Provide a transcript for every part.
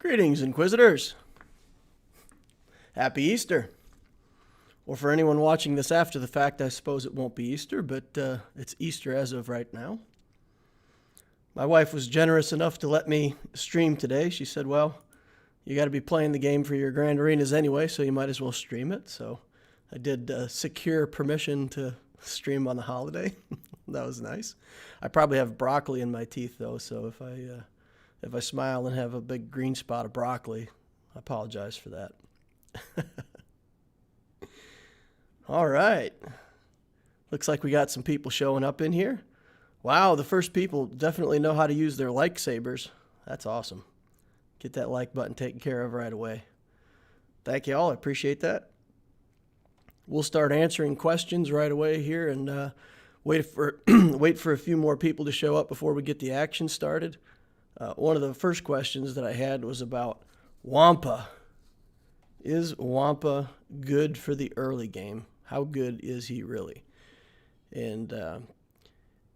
Greetings, Inquisitors. Happy Easter. Or for anyone watching this after the fact, I suppose it won't be Easter, but it's Easter as of right now. My wife was generous enough to let me stream today. She said, well, you got to be playing the game for your Grand Arenas anyway, so you might as well stream it. So I did secure permission to stream on the holiday. That was nice. I probably have broccoli in my teeth, though, so if I smile and have a big green spot of broccoli, I apologize for that. All right. Looks like we got some people showing up in here. Wow, the first people definitely know how to use their like sabers. That's awesome. Get that like button taken care of right away. Thank you all. I appreciate that. We'll start answering questions right away here and wait for a few more people to show up before we get the action started. One of the first questions that I had was about Wampa. Is Wampa good for the early game? How good is he really? And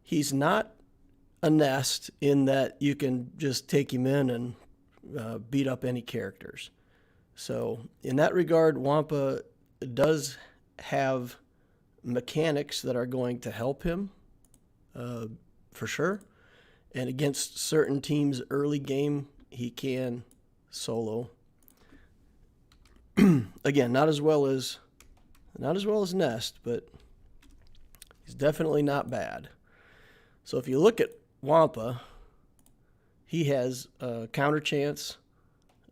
he's not a nest in that you can just take him in and beat up any characters. So in that regard, Wampa does have mechanics that are going to help him for sure. And against certain teams early game, he can solo. Again, not as well as Nest, but he's definitely not bad. So if you look at Wampa, he has a counter chance.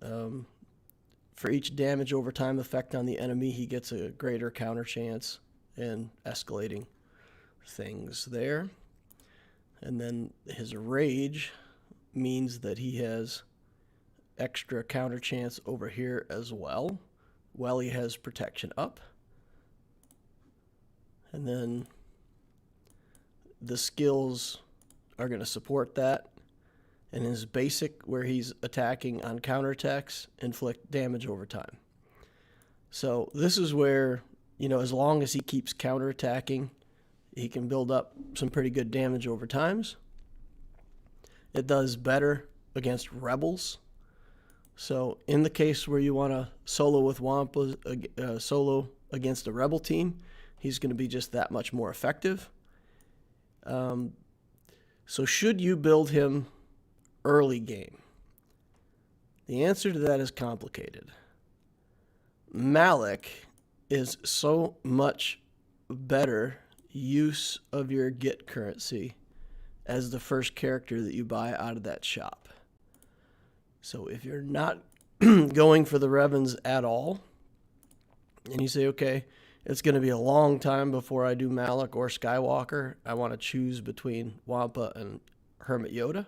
For each damage over time effect on the enemy, he gets a greater counter chance and escalating things there. And then his rage means that he has extra counter chance over here as well, while he has protection up. And then the skills are going to support that. And his basic, where he's attacking on counterattacks, inflict damage over time. So this is where, as long as he keeps counterattacking, he can build up some pretty good damage over times. It does better against rebels. So in the case where you want to solo with Wampa, solo against a rebel team, he's going to be just that much more effective. So should you build him early game? The answer to that is complicated. Malak is so much better use of your get currency as the first character that you buy out of that shop. So if you're not going for the Revens at all, and you say, okay, it's going to be a long time before I do Malak or Skywalker, I want to choose between Wampa and Hermit Yoda,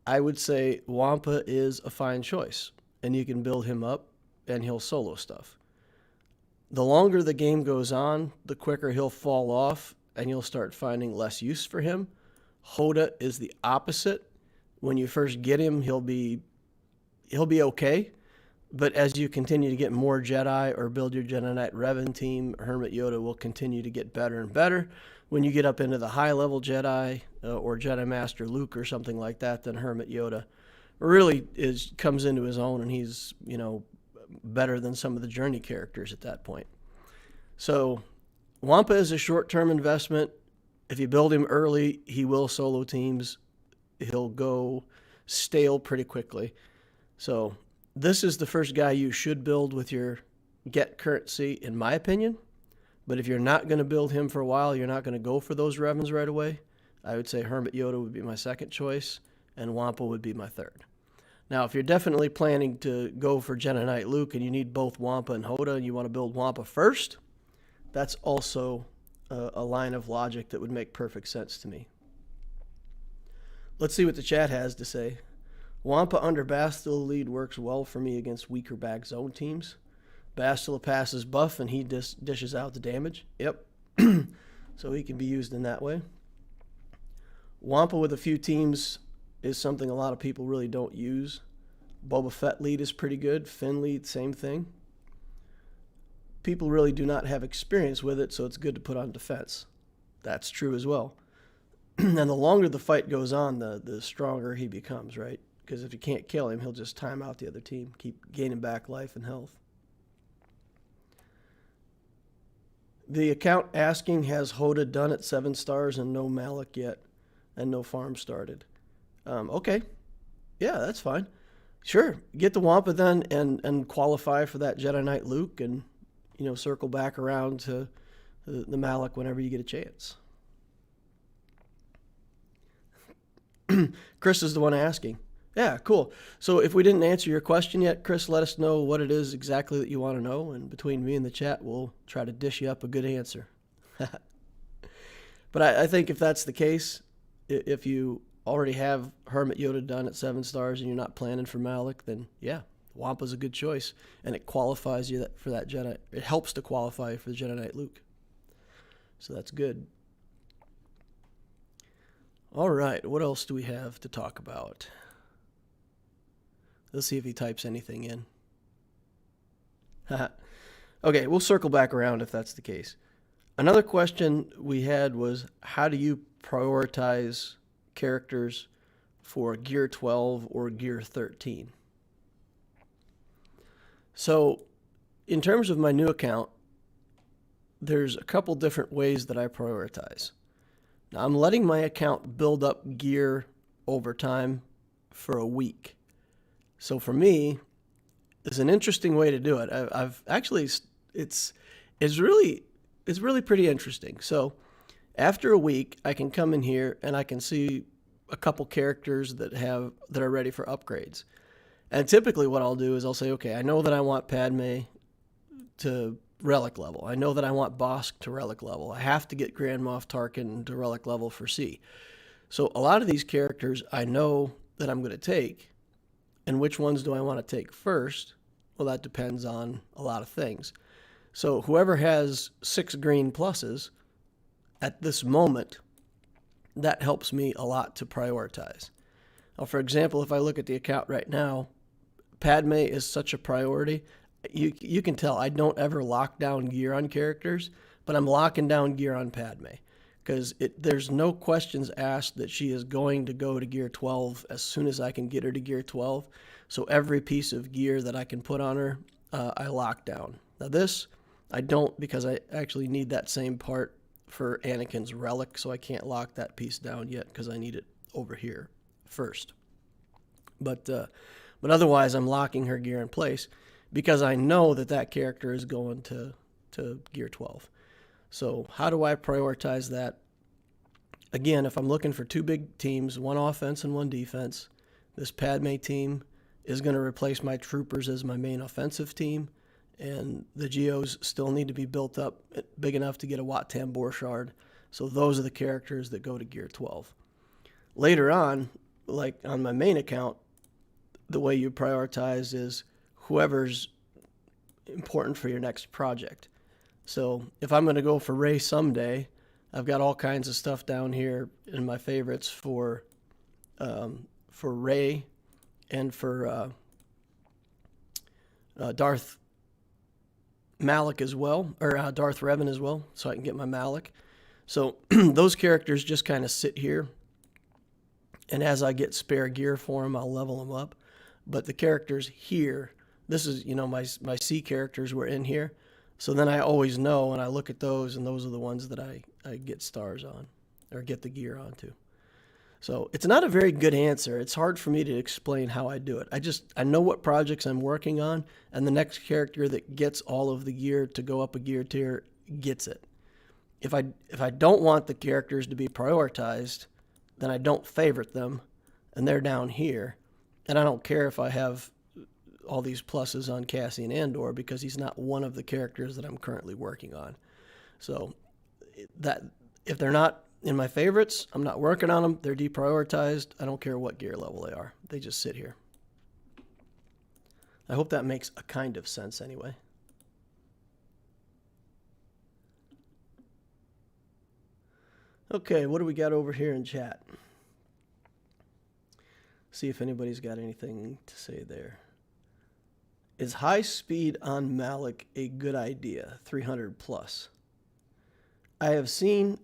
I would say Wampa is a fine choice, and you can build him up, and he'll solo stuff. The longer the game goes on, the quicker he'll fall off, and you'll start finding less use for him. Hoda is the opposite. When you first get him, he'll be okay, but as you continue to get more Jedi or build your Jedi Knight Revan team, Hermit Yoda will continue to get better and better. When you get up into the high-level Jedi or Jedi Master Luke or something like that, then Hermit Yoda really comes into his own, and he's better than some of the Journey characters at that point. So Wampa is a short-term investment. If you build him early, he will solo teams. He'll go stale pretty quickly. So this is the first guy you should build with your get currency, in my opinion. But if you're not going to build him for a while, you're not going to go for those Revens right away, I would say Hermit Yoda would be my second choice, and Wampa would be my third. Now, if you're definitely planning to go for Jedi Knight Luke and you need both Wampa and Hoda and you want to build Wampa first, that's also a line of logic that would make perfect sense to me. Let's see what the chat has to say. Wampa under Bastila lead works well for me against weaker back zone teams. Bastila passes buff and he dishes out the damage. Yep. So he can be used in that way. Wampa with a few teams is something a lot of people really don't use. Boba Fett lead is pretty good. Finn lead, same thing. People really do not have experience with it, so it's good to put on defense. That's true as well. And the longer the fight goes on, the stronger he becomes, right? because if you can't kill him, he'll just time out the other team, keep gaining back life and health. The account asking, has Hoda done at 7 stars and no Malak yet and no farm started? Okay. Yeah, that's fine. Sure. Get the Wampa then and qualify for that Jedi Knight Luke and, circle back around to the Malak whenever you get a chance. Chris is the one asking. Yeah, cool. So if we didn't answer your question yet, Chris, let us know what it is exactly that you want to know, and between me and the chat, we'll try to dish you up a good answer. But I think if that's the case, if you already have Hermit Yoda done at 7 stars and you're not planning for Malak, then yeah, Wampa's a good choice, and it qualifies you for that Jedi. It helps to qualify you for the Jedi Knight Luke. So that's good. All right, what else do we have to talk about? Let's see if he types anything in. Okay, we'll circle back around if that's the case. Another question we had was, how do you prioritize characters for Gear 12 or Gear 13? So, in terms of my new account, there's a couple different ways that I prioritize. Now, I'm letting my account build up gear over time for a week. So for me, it's an interesting way to do it. I've actually, it's really pretty interesting. So after a week, I can come in here and I can see a couple characters that are ready for upgrades. And typically what I'll do is I'll say, okay, I know that I want Padme to relic level. I know that I want Bosk to relic level. I have to get Grand Moff Tarkin to relic level for C. So a lot of these characters I know that I'm going to take. And which ones do I want to take first? Well, that depends on a lot of things. So whoever has 6 green pluses at this moment, that helps me a lot to prioritize. Now, for example, if I look at the account right now, Padme is such a priority. You can tell I don't ever lock down gear on characters, but I'm locking down gear on Padme. Because there's no questions asked that she is going to go to Gear 12 as soon as I can get her to Gear 12. So every piece of gear that I can put on her, I lock down. Now this, I don't, because I actually need that same part for Anakin's relic, so I can't lock that piece down yet because I need it over here first. But otherwise, I'm locking her gear in place because I know that character is going to Gear 12. So how do I prioritize that? Again, if I'm looking for 2 big teams, 1 offense and 1 defense, this Padme team is going to replace my troopers as my main offensive team, and the Geos still need to be built up big enough to get a Wat Tambor shard. So those are the characters that go to Gear 12. Later on, like on my main account, the way you prioritize is whoever's important for your next project. So if I'm going to go for Rey someday, I've got all kinds of stuff down here in my favorites for Rey and for Darth Malak as well, or Darth Revan as well, so I can get my Malak. So those characters just kind of sit here, and as I get spare gear for them, I'll level them up. But the characters here, this is, my C characters were in here. So then I always know, and I look at those, and those are the ones that I get stars on, or get the gear onto. So it's not a very good answer. It's hard for me to explain how I do it. I know what projects I'm working on, and the next character that gets all of the gear to go up a gear tier gets it. If I don't want the characters to be prioritized, then I don't favorite them, and they're down here. And I don't care if I have all these pluses on Cassian Andor because he's not one of the characters that I'm currently working on. So that if they're not in my favorites, I'm not working on them. They're deprioritized. I don't care what gear level they are. They just sit here. I hope that makes a kind of sense anyway. Okay, what do we got over here in chat? See if anybody's got anything to say there. Is high speed on Malak a good idea? 300 plus. I have seen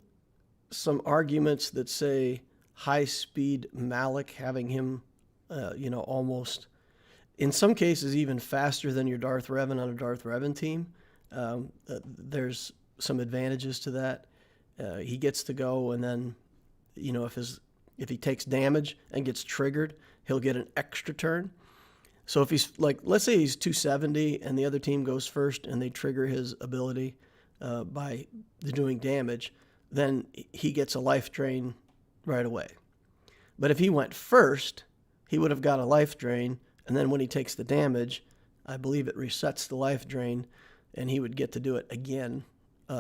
some arguments that say high speed Malak, having him almost, in some cases, even faster than your Darth Revan on a Darth Revan team. There's some advantages to that. He gets to go, and then, if he takes damage and gets triggered, he'll get an extra turn. So if he's let's say he's 270 and the other team goes first and they trigger his ability by doing damage, then he gets a life drain right away. But if he went first, he would have got a life drain, and then when he takes the damage, I believe it resets the life drain, and he would get to do it again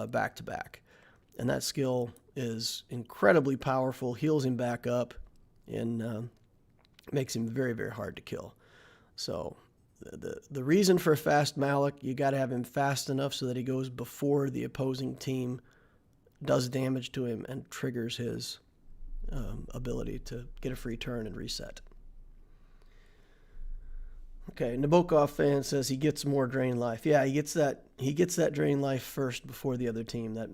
back to back. And that skill is incredibly powerful, heals him back up, and makes him very, very hard to kill. So the reason for a fast Malak, you got to have him fast enough so that he goes before the opposing team does damage to him and triggers his ability to get a free turn and reset. Okay, Nabokov fan says he gets more drain life. Yeah, he gets that drain life first before the other team. That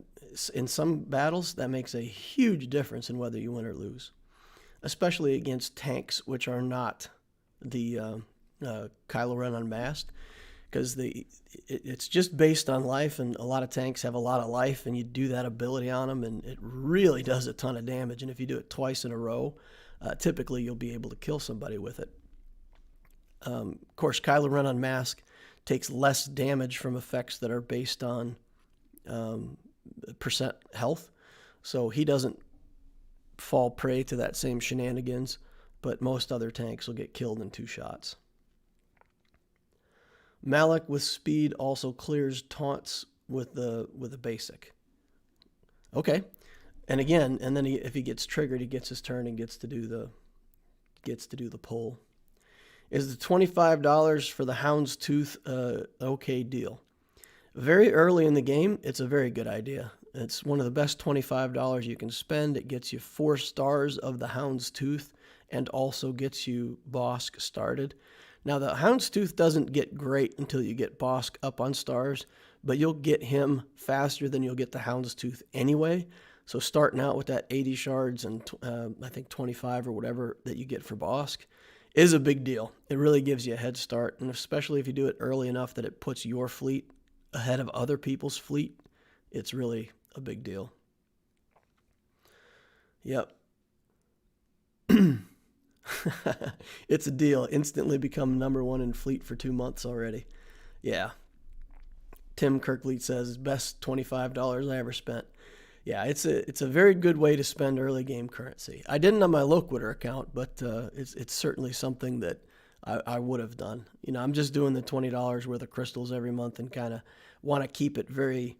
in some battles that makes a huge difference in whether you win or lose, especially against tanks, which are not the Kylo Ren unmasked, because it's just based on life, and a lot of tanks have a lot of life, and you do that ability on them, and it really does a ton of damage. And if you do it twice in a row, typically you'll be able to kill somebody with it. Of course, Kylo Ren unmasked takes less damage from effects that are based on percent health, so he doesn't fall prey to that same shenanigans, but most other tanks will get killed in 2 shots. Malak with speed also clears taunts with the basic. Okay, and again, and then if he gets triggered, he gets his turn and gets to do the pull. Is the $25 for the Hound's Tooth okay deal? Very early in the game, it's a very good idea. It's one of the best $25 you can spend. It gets you 4 stars of the Hound's Tooth and also gets you Bosk started. Now, the Hound's Tooth doesn't get great until you get Bosk up on stars, but you'll get him faster than you'll get the Hound's Tooth anyway. So starting out with that 80 shards and I think 25 or whatever that you get for Bosk is a big deal. It really gives you a head start, and especially if you do it early enough that it puts your fleet ahead of other people's fleet, it's really a big deal. Yep. It's a deal. Instantly become #1 in fleet for 2 months already. Yeah. Tim Kirkleet says, best $25 I ever spent. Yeah, it's a very good way to spend early game currency. I didn't on my Loquitur account, but it's certainly something that I would have done. I'm just doing the $20 worth of crystals every month and kind of want to keep it very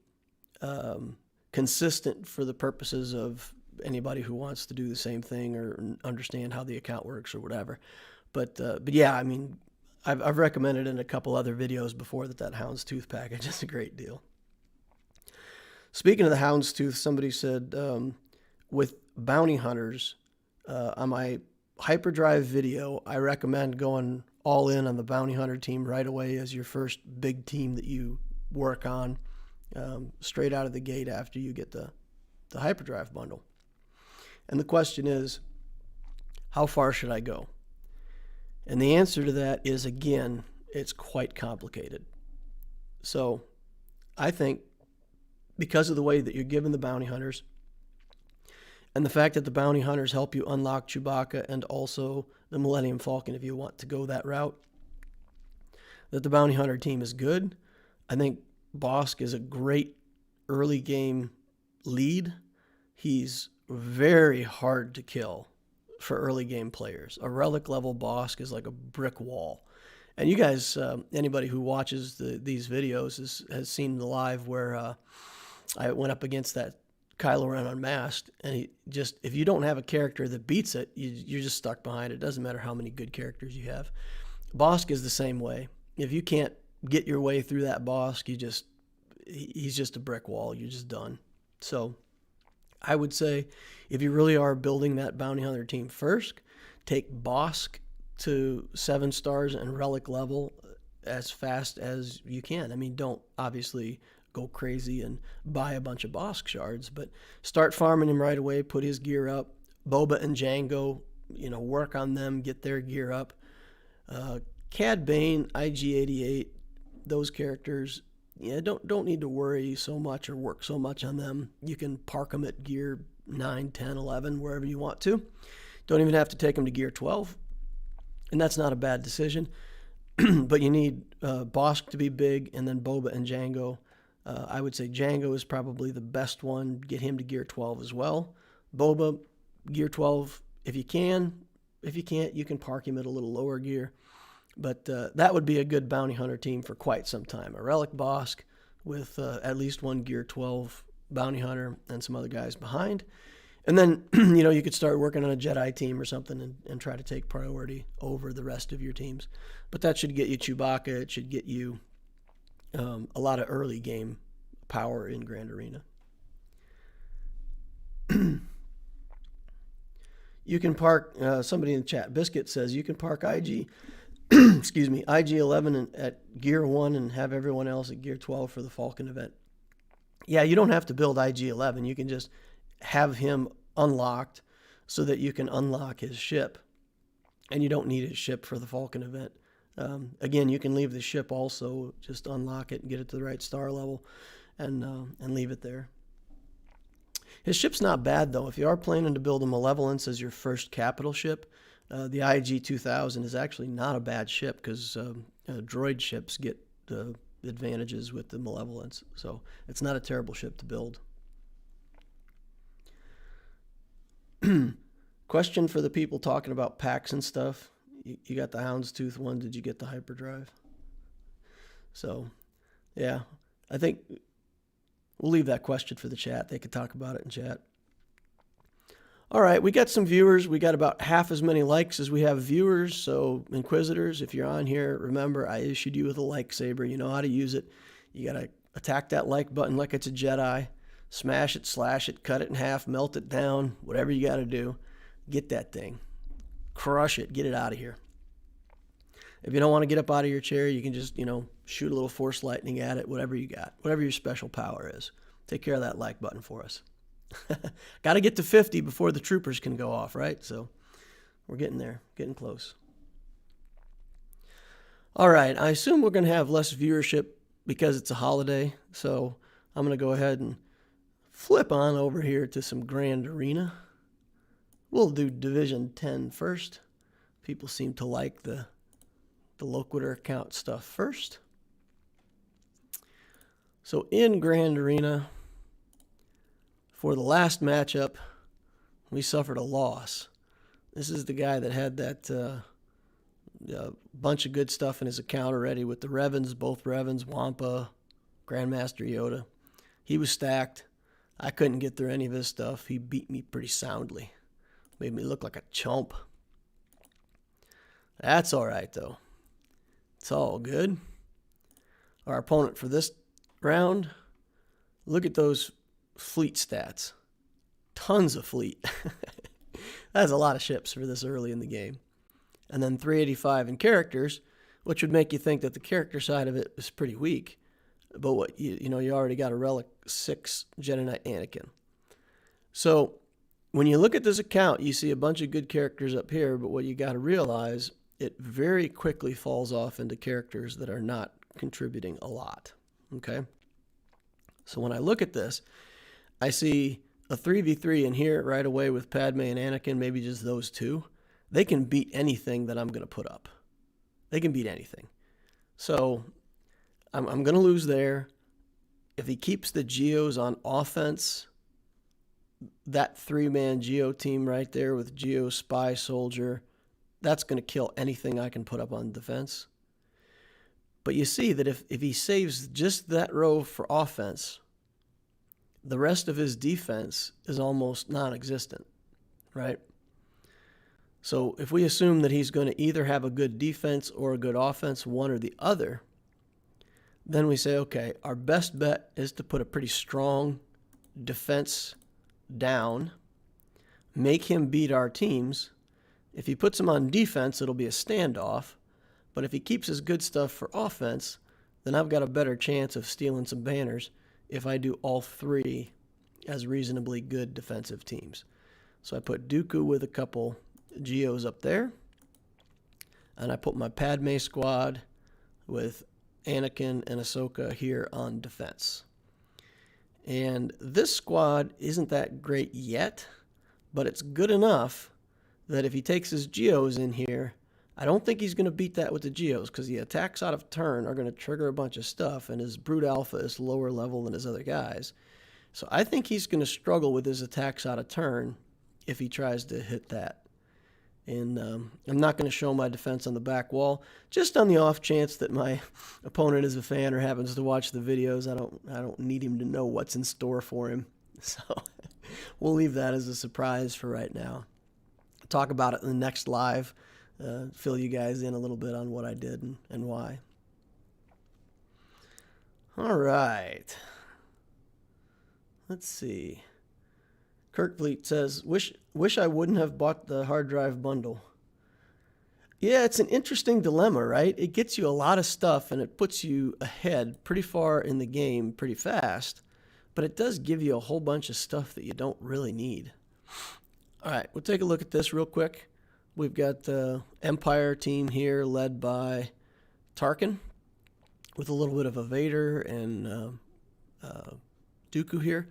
consistent for the purposes of anybody who wants to do the same thing or understand how the account works or whatever. But yeah, I mean, I've recommended in a couple other videos before that Hound's Tooth package is a great deal. Speaking of the Hound's Tooth, somebody said with bounty hunters on my hyperdrive video, I recommend going all in on the bounty hunter team right away as your first big team that you work on straight out of the gate after you get the hyperdrive bundle. And the question is, how far should I go? And the answer to that is, again, it's quite complicated. So I think because of the way that you're given the bounty hunters and the fact that the bounty hunters help you unlock Chewbacca and also the Millennium Falcon if you want to go that route, that the bounty hunter team is good. I think Bosk is a great early game lead. He's very hard to kill for early game players. A relic level Bosk is like a brick wall. And you guys, anybody who watches these videos has seen the live where I went up against that Kylo Ren unmasked, and if you don't have a character that beats it, you're just stuck behind it. It doesn't matter how many good characters you have. Bosk is the same way. If you can't get your way through that Bosk, he's just a brick wall. You're just done. So I would say if you really are building that bounty hunter team first, take Bosk to 7 stars and relic level as fast as you can. I mean, don't obviously go crazy and buy a bunch of Bosk shards, but start farming him right away, put his gear up. Boba and Jango, work on them, get their gear up. Cad Bane, IG-88, those characters, don't need to worry so much or work so much on them. You can park them at gear 9, 10, 11, wherever you want to. Don't even have to take them to gear 12, and that's not a bad decision. But you need Bosk to be big, and then Boba and Jango. I would say Jango is probably the best one. Get him to gear 12 as well. Boba, gear 12 if you can. If you can't, you can park him at a little lower gear. But that would be a good bounty hunter team for quite some time. A Relic Bosk with at least one gear 12 bounty hunter and some other guys behind. And then, you could start working on a Jedi team or something and try to take priority over the rest of your teams. But that should get you Chewbacca. It should get you a lot of early game power in Grand Arena. You can park, somebody in the chat, Biscuit says, you can park IG, IG-11 at gear 1 and have everyone else at gear 12 for the Falcon event. Yeah, you don't have to build IG-11. You can just have him unlocked so that you can unlock his ship, and you don't need his ship for the Falcon event. Again, you can leave the ship also, just unlock it and get it to the right star level and leave it there. His ship's not bad, though. If you are planning to build a Malevolence as your first capital ship, the IG-2000 is actually not a bad ship because droid ships get the advantages with the Malevolence. So it's not a terrible ship to build. Question for the people talking about packs and stuff. You got the Houndstooth one. Did you get the hyperdrive? So, yeah, I think we'll leave that question for the chat. They could talk about it in chat. All right, we got some viewers. We got about half as many likes as we have viewers. So, Inquisitors, if you're on here, remember I issued you with a like saber. You know how to use it. You got to attack that like button like it's a Jedi. Smash it, slash it, cut it in half, melt it down, whatever you got to do. Get that thing. Crush it. Get it out of here. If you don't want to get up out of your chair, you can just, shoot a little force lightning at it, whatever you got, whatever your special power is. Take care of that like button for us. Got to get to 50 before the troopers can go off, right? So we're getting there, getting close. All right. I assume we're going to have less viewership because it's a holiday. So I'm going to go ahead and flip on over here to some Grand Arena. We'll do Division 10 first. People seem to like the Loquitur account stuff first. So in Grand Arena, for the last matchup, we suffered a loss. This is the guy that had that bunch of good stuff in his account already with the Revens, both Revens, Wampa, Grandmaster Yoda. He was stacked. I couldn't get through any of his stuff. He beat me pretty soundly. Made me look like a chump. That's all right, though. It's all good. Our opponent for this round, look at those fleet stats. Tons of fleet. That's a lot of ships for this early in the game. And then 385 in characters, which would make you think that the character side of it is pretty weak. But what you already got a Relic 6 Jedi Knight Anakin. So when you look at this account, you see a bunch of good characters up here, but what you got to realize, it very quickly falls off into characters that are not contributing a lot. Okay? So when I look at this, I see a 3v3 in here right away with Padme and Anakin, maybe just those two. They can beat anything that I'm going to put up. They can beat anything. So I'm going to lose there. If he keeps the Geos on offense, that 3-man Geo team right there with Geo, Spy, Soldier, that's going to kill anything I can put up on defense. But you see that if he saves just that row for offense, the rest of his defense is almost non-existent, right? So if we assume that he's going to either have a good defense or a good offense, one or the other, then we say, okay, our best bet is to put a pretty strong defense down, make him beat our teams. If he puts him on defense, it'll be a standoff. But if he keeps his good stuff for offense, then I've got a better chance of stealing some banners if I do all three as reasonably good defensive teams. So I put Dooku with a couple Geos up there. And I put my Padme squad with Anakin and Ahsoka here on defense. And this squad isn't that great yet, but it's good enough that if he takes his Geos in here, I don't think he's going to beat that with the Geos, because the attacks out of turn are going to trigger a bunch of stuff, and his Brute Alpha is lower level than his other guys. So I think he's going to struggle with his attacks out of turn if he tries to hit that. And I'm not going to show my defense on the back wall, just on the off chance that my opponent is a fan or happens to watch the videos. I don't need him to know what's in store for him. So we'll leave that as a surprise for right now. Talk about it in the next live. Fill you guys in a little bit on what I did and why. All right. Let's see. Kirkfleet says, wish I wouldn't have bought the hard drive bundle. Yeah, it's an interesting dilemma, right? It gets you a lot of stuff and it puts you ahead pretty far in the game pretty fast, but it does give you a whole bunch of stuff that you don't really need. All right, we'll take a look at this real quick. We've got the Empire team here led by Tarkin with a little bit of a Vader and Dooku here.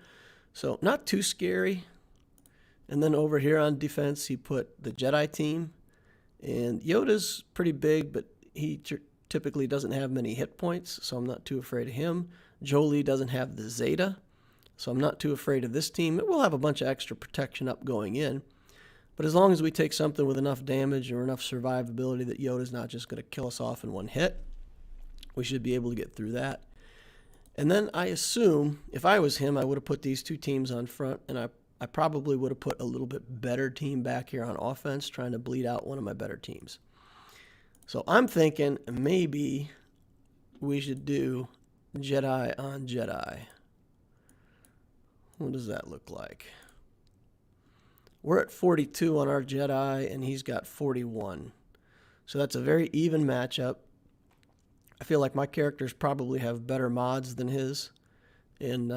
So not too scary. And then over here on defense, he put the Jedi team. And Yoda's pretty big, but he typically doesn't have many hit points, so I'm not too afraid of him. Jolie doesn't have the Zeta, so I'm not too afraid of this team. It will have a bunch of extra protection up going in. But as long as we take something with enough damage or enough survivability that Yoda's not just going to kill us off in one hit, we should be able to get through that. And then I assume, if I was him, I would have put these two teams on front, and I probably would have put a little bit better team back here on offense, trying to bleed out one of my better teams. So I'm thinking maybe we should do Jedi on Jedi. What does that look like? We're at 42 on our Jedi, and he's got 41. So that's a very even matchup. I feel like my characters probably have better mods than his, and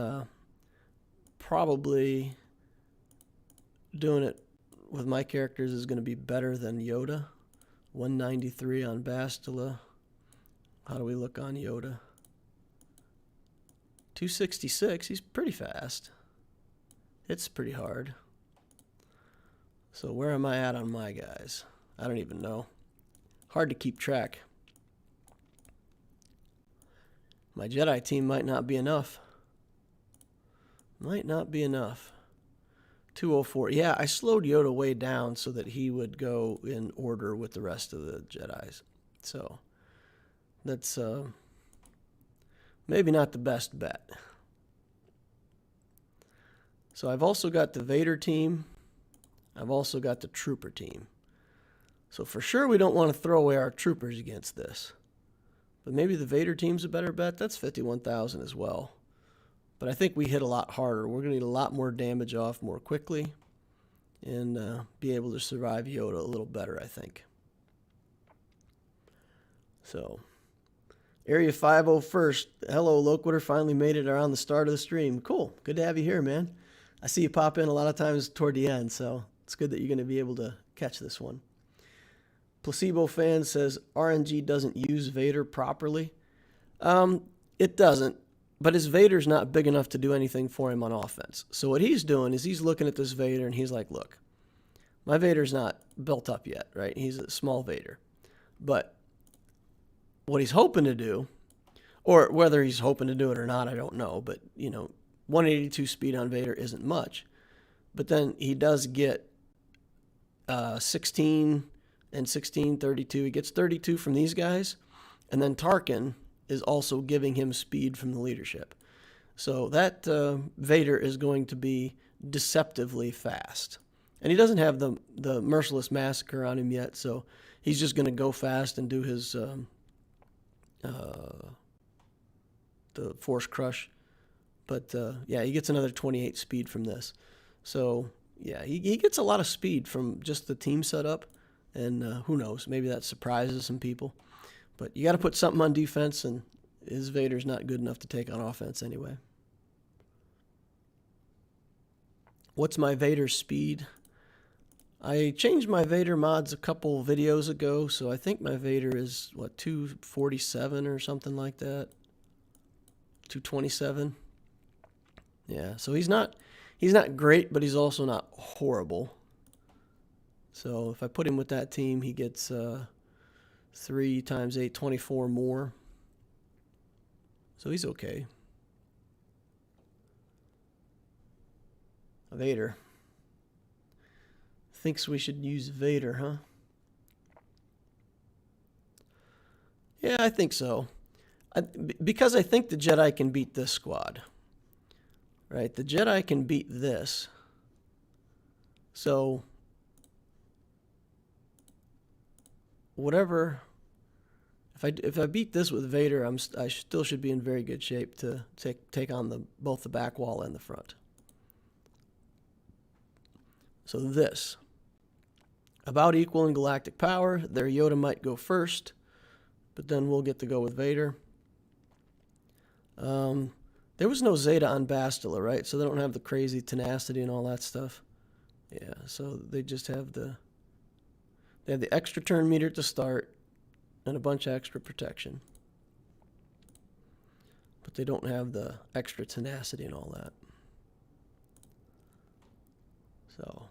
probably doing it with my characters is going to be better than Yoda. 193 on Bastila. How do we look on Yoda? 266. He's pretty fast. It's pretty hard. So where am I at on my guys? I don't even know. Hard to keep track. My Jedi team might not be enough. Might not be enough. 204. Yeah, I slowed Yoda way down so that he would go in order with the rest of the Jedis. So that's maybe not the best bet. So I've also got the Vader team. I've also got the Trooper team. So for sure we don't want to throw away our Troopers against this. But maybe the Vader team's a better bet. That's 51,000 as well. But I think we hit a lot harder. We're going to need a lot more damage off more quickly and be able to survive Yoda a little better, I think. So, Area 501st. Hello, Loquitur. Finally made it around the start of the stream. Cool. Good to have you here, man. I see you pop in a lot of times toward the end, so it's good that you're going to be able to catch this one. Placebo Fan says RNG doesn't use Vader properly. It doesn't, but his Vader's not big enough to do anything for him on offense. So what he's doing is he's looking at this Vader and he's like, look, my Vader's not built up yet, right? He's a small Vader. But what he's hoping to do, or whether he's hoping to do it or not, I don't know. But, 182 speed on Vader isn't much. But then he does get 16 and 16, 32. He gets 32 from these guys. And then Tarkin is also giving him speed from the leadership. So that Vader is going to be deceptively fast. And he doesn't have the Merciless Massacre on him yet, so he's just going to go fast and do his the Force Crush. But, he gets another 28 speed from this. So, yeah, he gets a lot of speed from just the team setup. And who knows, maybe that surprises some people. But you got to put something on defense, and his Vader's not good enough to take on offense anyway. What's my Vader's speed? I changed my Vader mods a couple videos ago, so I think my Vader is, what, 247 or something like that? 227? Yeah, so he's not great, but he's also not horrible. So if I put him with that team, he gets 3 times 8, 24 more. So he's okay. Vader. Thinks we should use Vader, huh? Yeah, I think so. Because I think the Jedi can beat this squad. Right? The Jedi can beat this. So, whatever... If I beat this with Vader, I still should be in very good shape to take on both the back wall and the front. So this. About equal in galactic power. Their Yoda might go first, but then we'll get to go with Vader. There was no Zeta on Bastila, right? So they don't have the crazy tenacity and all that stuff. Yeah, so they just have the extra turn meter to start and a bunch of extra protection. But they don't have the extra tenacity and all that. So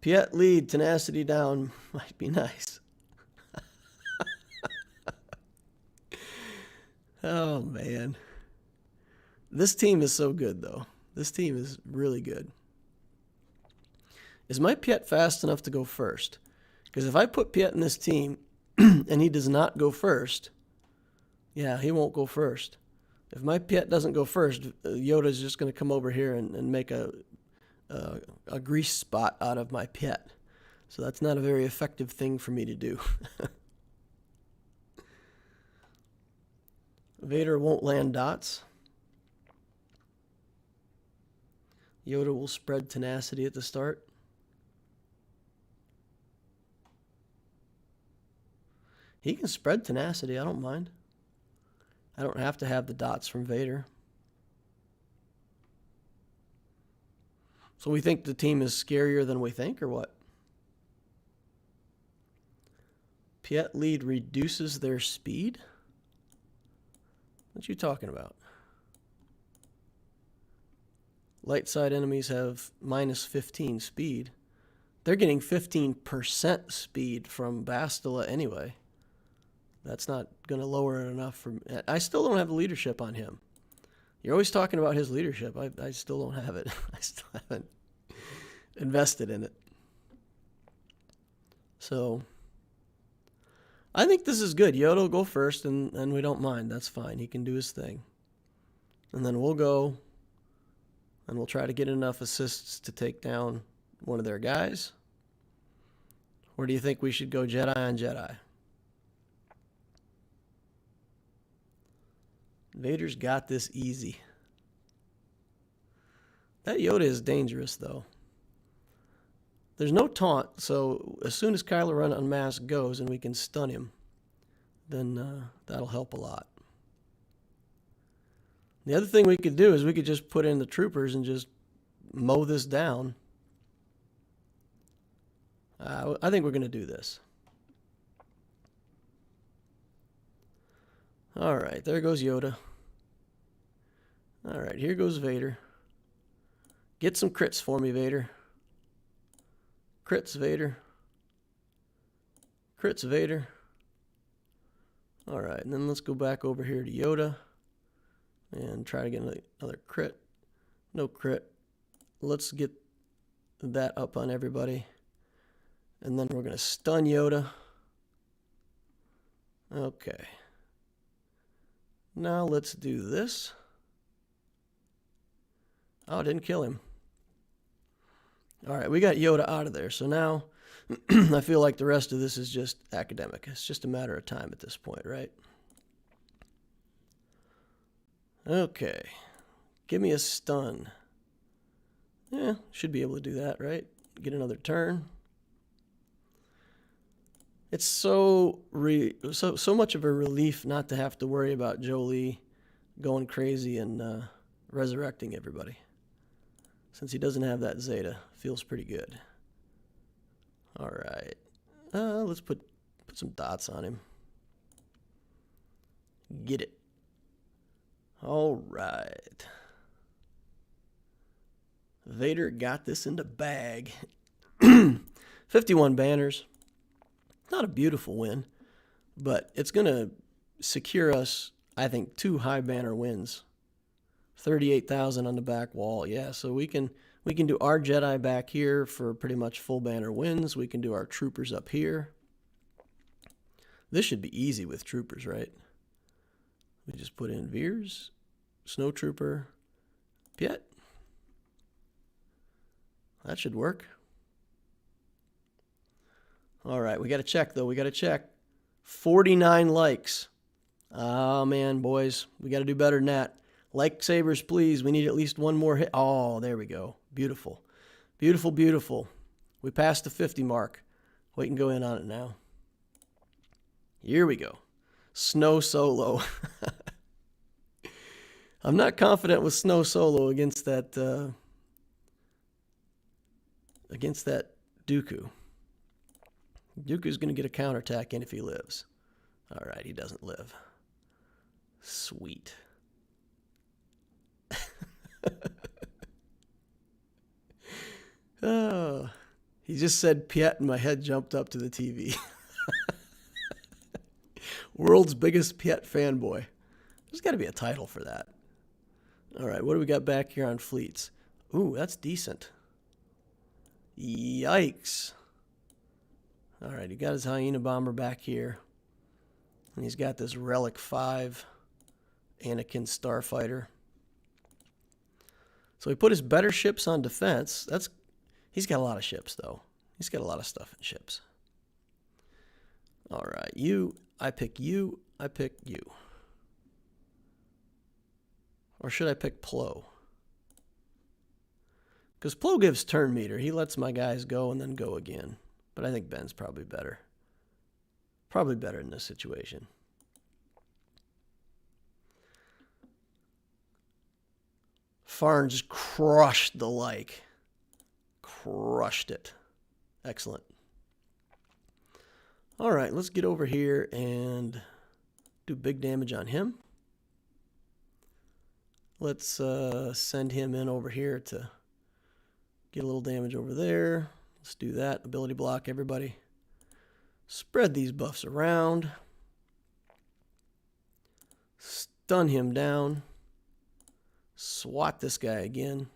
Piet lead, tenacity down might be nice. Oh, man. This team is so good, though. This team is really good. Is my Piet fast enough to go first? Because if I put Piet in this team and he does not go first, yeah, he won't go first. If my Piet doesn't go first, Yoda's just going to come over here and make a grease spot out of my Piet. So that's not a very effective thing for me to do. Vader won't land dots. Yoda will spread tenacity at the start. He can spread tenacity, I don't mind. I don't have to have the dots from Vader. So we think the team is scarier than we think, or what? Piet lead reduces their speed? What you talking about? Light side enemies have minus 15 speed. They're getting 15% speed from Bastila anyway. That's not going to lower it enough for me. I still don't have the leadership on him. You're always talking about his leadership. I still don't have it. I still haven't invested in it. So I think this is good. Yoda will go first, and we don't mind. That's fine. He can do his thing. And then we'll go, and we'll try to get enough assists to take down one of their guys. Or do you think we should go Jedi on Jedi? Vader's got this easy. That Yoda is dangerous, though. There's no taunt, so as soon as Kylo Ren unmasked goes and we can stun him, then that'll help a lot. The other thing we could do is we could just put in the troopers and just mow this down. I think we're going to do this. All right, there goes Yoda. All right, here goes Vader. Get some crits for me, Vader. Crits, Vader. Crits, Vader. All right, and then let's go back over here to Yoda and try to get another crit. No crit. Let's get that up on everybody. And then we're going to stun Yoda. Okay. Now let's do this. Oh, it didn't kill him. All right, we got Yoda out of there. So now I feel like the rest of this is just academic. It's just a matter of time at this point, right? Okay. Give me a stun. Yeah, should be able to do that, right? Get another turn. It's so much of a relief not to have to worry about Jolie going crazy and resurrecting everybody, since he doesn't have that Zeta feels pretty good. All right. Let's put some dots on him. Get it. All right. Vader got this in the bag. 51 banners. Not a beautiful win, but it's going to secure us, I think, 2 high banner wins. 38,000 on the back wall. Yeah, so we can do our Jedi back here for pretty much full banner wins. We can do our troopers up here. This should be easy with troopers, right? We just put in Veers, Snow Trooper, Piet. That should work. All right, we got to check, though. We got to check. 49 likes. Oh, man, boys. We got to do better than that. Like sabers, please. We need at least one more hit. Oh, there we go. Beautiful. Beautiful, beautiful. We passed the 50 mark. We can go in on it now. Here we go. Snow Solo. I'm not confident with Snow Solo against that Dooku. Dooku's going to get a counterattack in if he lives. All right, he doesn't live. Sweet. Oh, he just said Piet and my head jumped up to the TV. World's biggest Piet fanboy. There's got to be a title for that. All right, what do we got back here on fleets? Ooh, that's decent. Yikes. All right, he got his Hyena Bomber back here. And he's got this Relic 5 Anakin Starfighter. So he put his better ships on defense. He's got a lot of ships, though. He's got a lot of stuff in ships. All right, I pick you. Or should I pick Plo? Because Plo gives turn meter. He lets my guys go and then go again. But I think Ben's probably better. Probably better in this situation. Farn just crushed the like. Crushed it. Excellent. All right, let's get over here and do big damage on him. Let's send him in over here to get a little damage over there. Let's do that. Ability block, everybody. Spread these buffs around. Stun him down. Swat this guy again.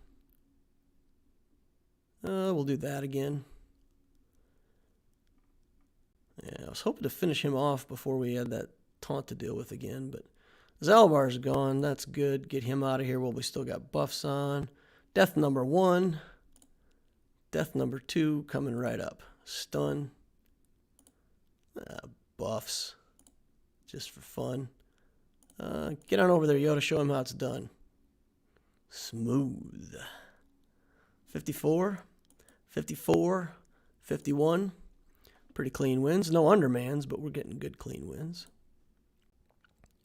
We'll do that again. Yeah, I was hoping to finish him off before we had that taunt to deal with again, but Zalbar's gone. That's good. Get him out of here while we still got buffs on. Death number 1. Death number 2 coming right up. Stun. Buffs. Just for fun. Get on over there, Yoda. Show him how it's done. Smooth. 54. 54. 51. Pretty clean wins. No undermans, but we're getting good clean wins.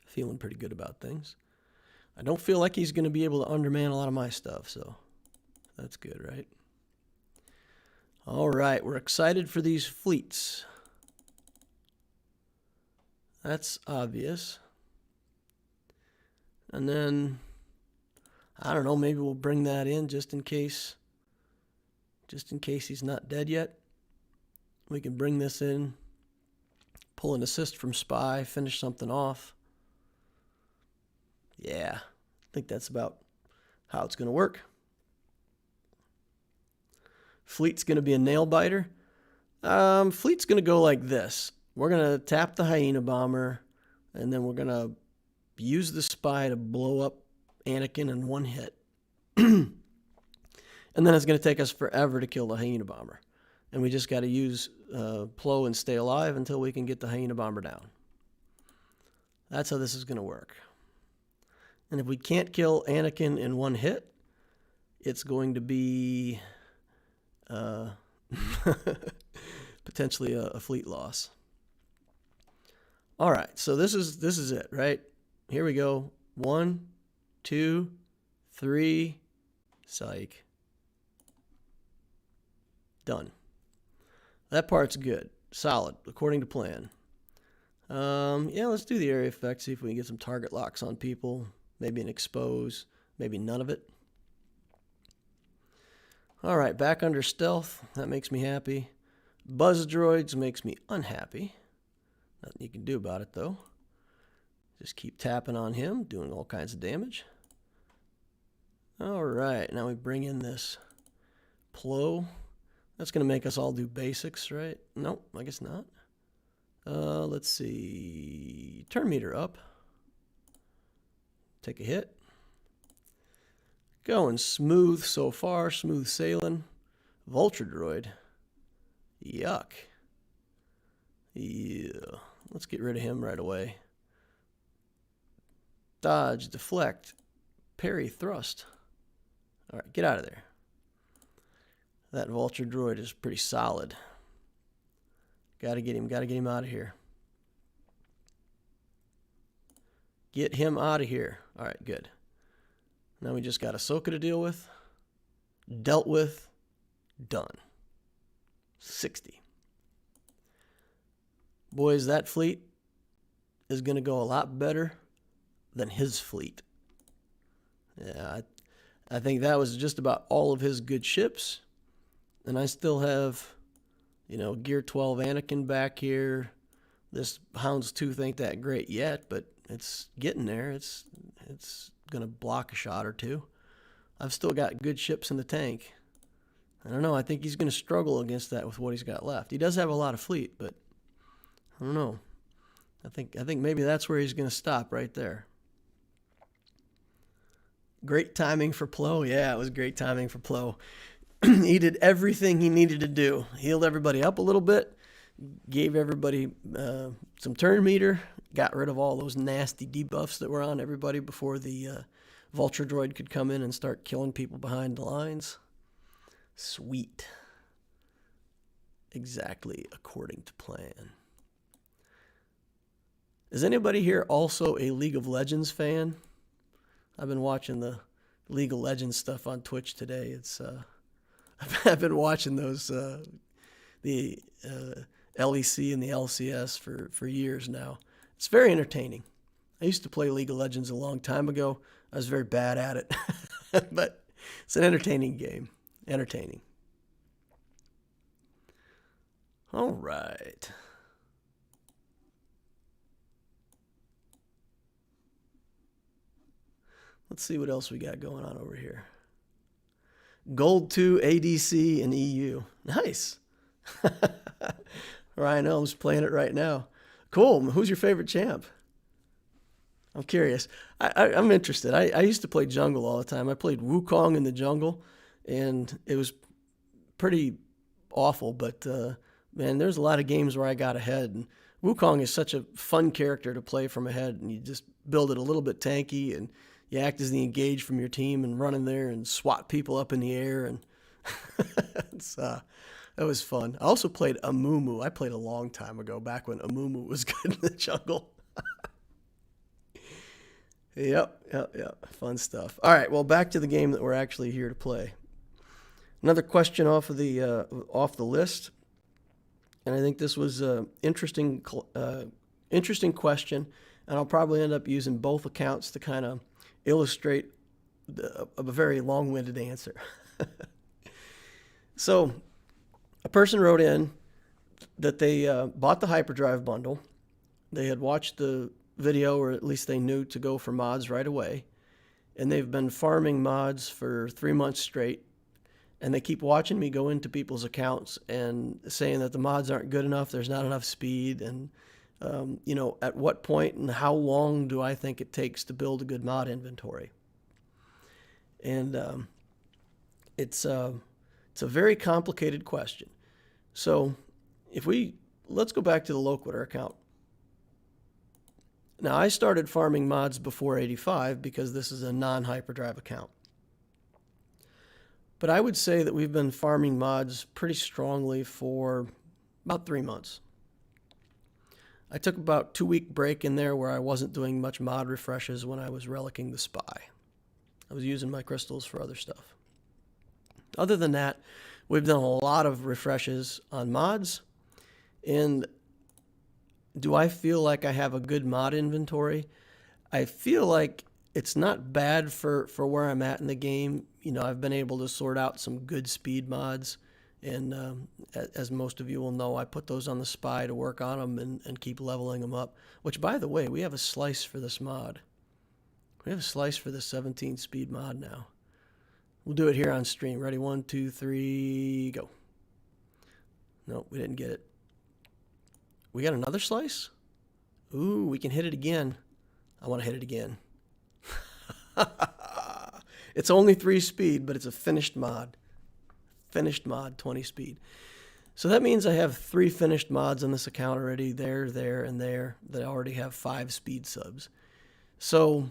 Feeling pretty good about things. I don't feel like he's going to be able to underman a lot of my stuff, so that's good, right? All right, we're excited for these fleets. That's obvious. And then, I don't know, maybe we'll bring that in just in case he's not dead yet. We can bring this in, pull an assist from Spy, finish something off. Yeah, I think that's about how it's going to work. Fleet's going to be a nail biter. Fleet's going to go like this. We're going to tap the Hyena Bomber, and then we're going to use the Spy to blow up Anakin in one hit. And then it's going to take us forever to kill the Hyena Bomber. And we just got to use Plo and stay alive until we can get the Hyena Bomber down. That's how this is going to work. And if we can't kill Anakin in one hit, it's going to be potentially a fleet loss. All right, so this is it, right? Here we go. 1, 2, 3, psych. Done. That part's good. Solid, according to plan. Yeah, let's do the area effect, see if we can get some target locks on people. Maybe an expose, maybe none of it. All right, back under stealth. That makes me happy. Buzz droids makes me unhappy. Nothing you can do about it, though. Just keep tapping on him, doing all kinds of damage. All right, now we bring in this Plo. That's going to make us all do basics, right? Nope, I guess not. Let's see. Turn meter up. Take a hit. Going smooth so far, smooth sailing. Vulture droid. Yuck. Yeah. Let's get rid of him right away. Dodge, deflect, parry, thrust. All right, get out of there. That vulture droid is pretty solid. Gotta get him out of here. Get him out of here. All right, good. Now we just got Ahsoka to deal with. Dealt with. Done. 60. Boys, that fleet is going to go a lot better than his fleet. Yeah, I think that was just about all of his good ships. And I still have, Gear 12 Anakin back here. This Hound's tooth ain't that great yet, but it's getting there. It's going to block a shot or two. I've still got good ships in the tank. I don't know. I think he's going to struggle against that with what he's got left. He does have a lot of fleet, but I don't know. I think maybe that's where he's going to stop right there. Great timing for Plo. Yeah, it was great timing for Plo. He did everything he needed to do. Healed everybody up a little bit, gave everybody some turn meter, got rid of all those nasty debuffs that were on everybody before the vulture droid could come in and start killing people behind the lines. Sweet. Exactly according to plan. Is anybody here also a League of Legends fan? I've been watching the League of Legends stuff on Twitch today. It's I've been watching those the LEC and the LCS for years now. It's very entertaining. I used to play League of Legends a long time ago. I was very bad at it, but it's an entertaining game. Entertaining. All right. Let's see what else we got going on over here. Gold 2, ADC, and EU. Nice. Ryan Elm's playing it right now. Cool. Who's your favorite champ? I'm curious. I'm interested. I used to play jungle all the time. I played Wukong in the jungle, and it was pretty awful. But, man, there's a lot of games where I got ahead. And Wukong is such a fun character to play from ahead, and you just build it a little bit tanky, and you act as the engage from your team and run in there and swat people up in the air. And that was fun. I also played Amumu. I played a long time ago, back when Amumu was good in the jungle. Yep. Fun stuff. All right, well, back to the game that we're actually here to play. Another question off the list, and I think this was an interesting question, and I'll probably end up using both accounts to kind of illustrate a very long-winded answer. So, a person wrote in that they bought the hyperdrive bundle. They had watched the video, or at least they knew to go for mods right away, and they've been farming mods for 3 months straight, and they keep watching me go into people's accounts and saying that the mods aren't good enough, there's not enough speed, and at what point and how long do I think it takes to build a good mod inventory? And it's a very complicated question. So let's go back to the Loquitur account. Now, I started farming mods before 85 because this is a non-hyperdrive account. But I would say that we've been farming mods pretty strongly for about 3 months. I took about a 2-week break in there where I wasn't doing much mod refreshes when I was relicking the spy. I was using my crystals for other stuff. Other than that, We've done a lot of refreshes on mods, and do I feel like I have a good mod inventory? I feel like it's not bad for where I'm at in the game. You know, I've been able to sort out some good speed mods, and as most of you will know, I put those on the spy to work on them and keep leveling them up, which, by the way, we have a slice for this mod. We have a slice for the 17 speed mod now. We'll do it here on stream. Ready? 1, 2, 3, go. Nope, we didn't get it. We got another slice? Ooh, we can hit it again. I want to hit it again. It's only 3 speed, but it's a finished mod. Finished mod, 20 speed. So that means I have 3 finished mods on this account already. There, and there. That already have 5 speed subs. So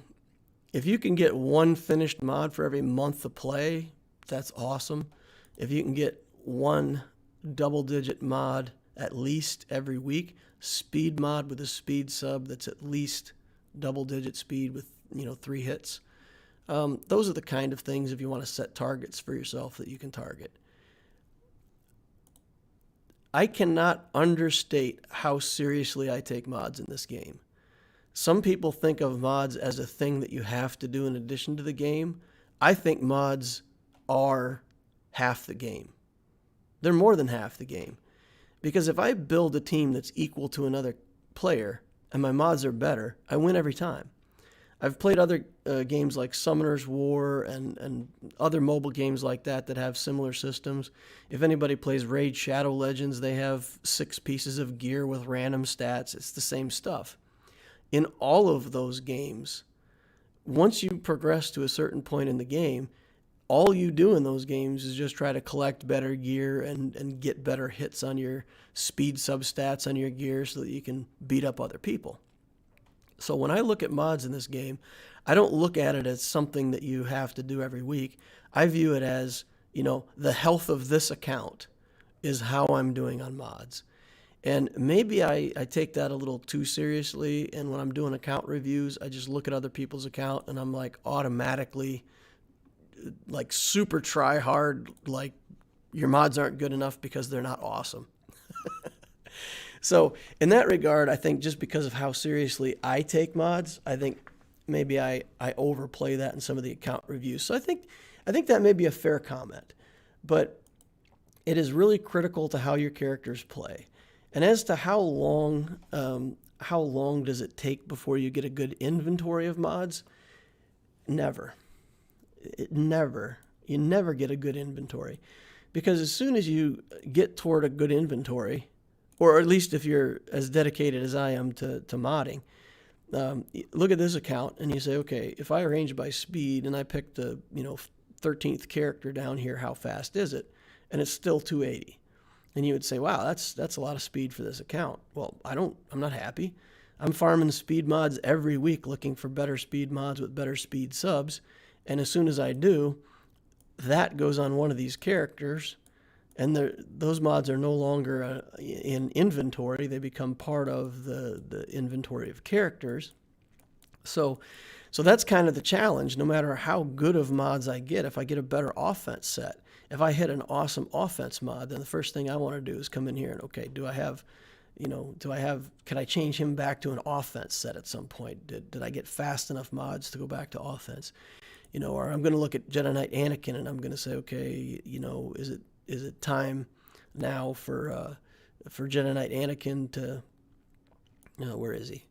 if you can get 1 finished mod for every month of play, that's awesome. If you can get 1 double-digit mod at least every week, speed mod with a speed sub that's at least double-digit speed with 3 hits. Those are the kind of things, if you want to set targets for yourself, that you can target. I cannot understate how seriously I take mods in this game. Some people think of mods as a thing that you have to do in addition to the game. I think mods are half the game. They're more than half the game. Because if I build a team that's equal to another player and my mods are better, I win every time. I've played other games like Summoner's War and other mobile games like that have similar systems. If anybody plays Raid Shadow Legends, they have 6 pieces of gear with random stats. It's the same stuff. In all of those games, once you progress to a certain point in the game, all you do in those games is just try to collect better gear and get better hits on your speed substats on your gear so that you can beat up other people. So when I look at mods in this game, I don't look at it as something that you have to do every week. I view it as, the health of this account is how I'm doing on mods. And maybe I take that a little too seriously, and when I'm doing account reviews, I just look at other people's account and I'm like automatically like super try hard, like your mods aren't good enough because they're not awesome. So in that regard, I think just because of how seriously I take mods, I think maybe I overplay that in some of the account reviews. So I think that may be a fair comment, but it is really critical to how your characters play. And as to how long does it take before you get a good inventory of mods? Never. You never get a good inventory, because as soon as you get toward a good inventory, or at least if you're as dedicated as I am to modding, look at this account and you say, okay, if I arrange by speed and I pick the 13th character down here, how fast is it? And it's still 280. And you would say, wow, that's a lot of speed for this account. Well, I'm not happy. I'm farming speed mods every week looking for better speed mods with better speed subs. And as soon as I do, that goes on one of these characters, and those mods are no longer in inventory. They become part of the inventory of characters. So that's kind of the challenge. No matter how good of mods I get, if I get a better offense set, if I hit an awesome offense mod, then the first thing I want to do is come in here and, okay, can I change him back to an offense set at some point? Did I get fast enough mods to go back to offense? Or I'm going to look at Jedi Knight Anakin and I'm going to say, okay, is it time now for Jedi Knight Anakin to, where is he?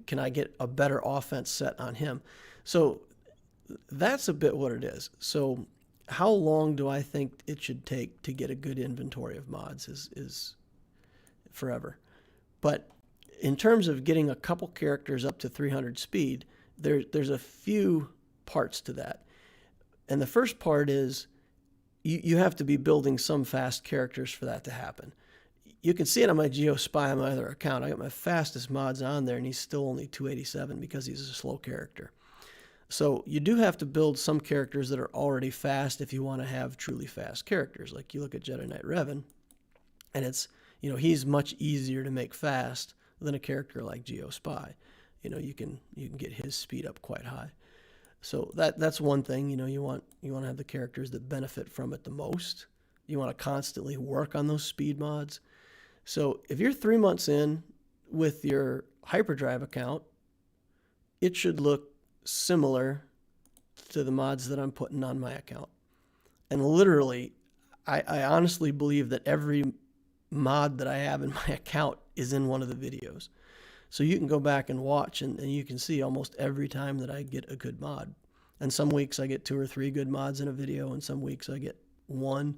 Can I get a better offense set on him? So that's a bit what it is. So how long do I think it should take to get a good inventory of mods is forever. But in terms of getting a couple characters up to 300 speed, there's a few parts to that. And the first part is you have to be building some fast characters for that to happen. You can see it on my Geo Spy on my other account. I got my fastest mods on there, and he's still only 287 because he's a slow character. So you do have to build some characters that are already fast if you want to have truly fast characters. Like you look at Jedi Knight Revan, and it's, he's much easier to make fast than a character like Geo Spy. You can get his speed up quite high. So that's one thing. You want to have the characters that benefit from it the most. You want to constantly work on those speed mods. So if you're 3 months in with your hyperdrive account, it should look similar to the mods that I'm putting on my account. And literally, I honestly believe that every mod that I have in my account is in one of the videos. So you can go back and watch, and you can see almost every time that I get a good mod. And some weeks I get 2 or 3 good mods in a video, and some weeks I get 1.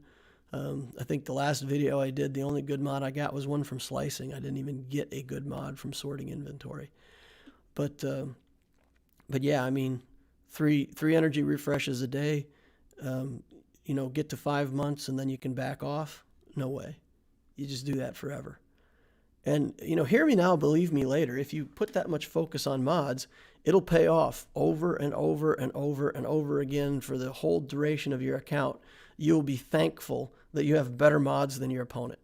I think the last video I did, the only good mod I got was one from slicing. I didn't even get a good mod from sorting inventory. But yeah, I mean, three energy refreshes a day. Get to 5 months and then you can back off. No way. You just do that forever. And, hear me now, believe me later. If you put that much focus on mods, it'll pay off over and over and over and over again for the whole duration of your account. You'll be thankful that you have better mods than your opponent.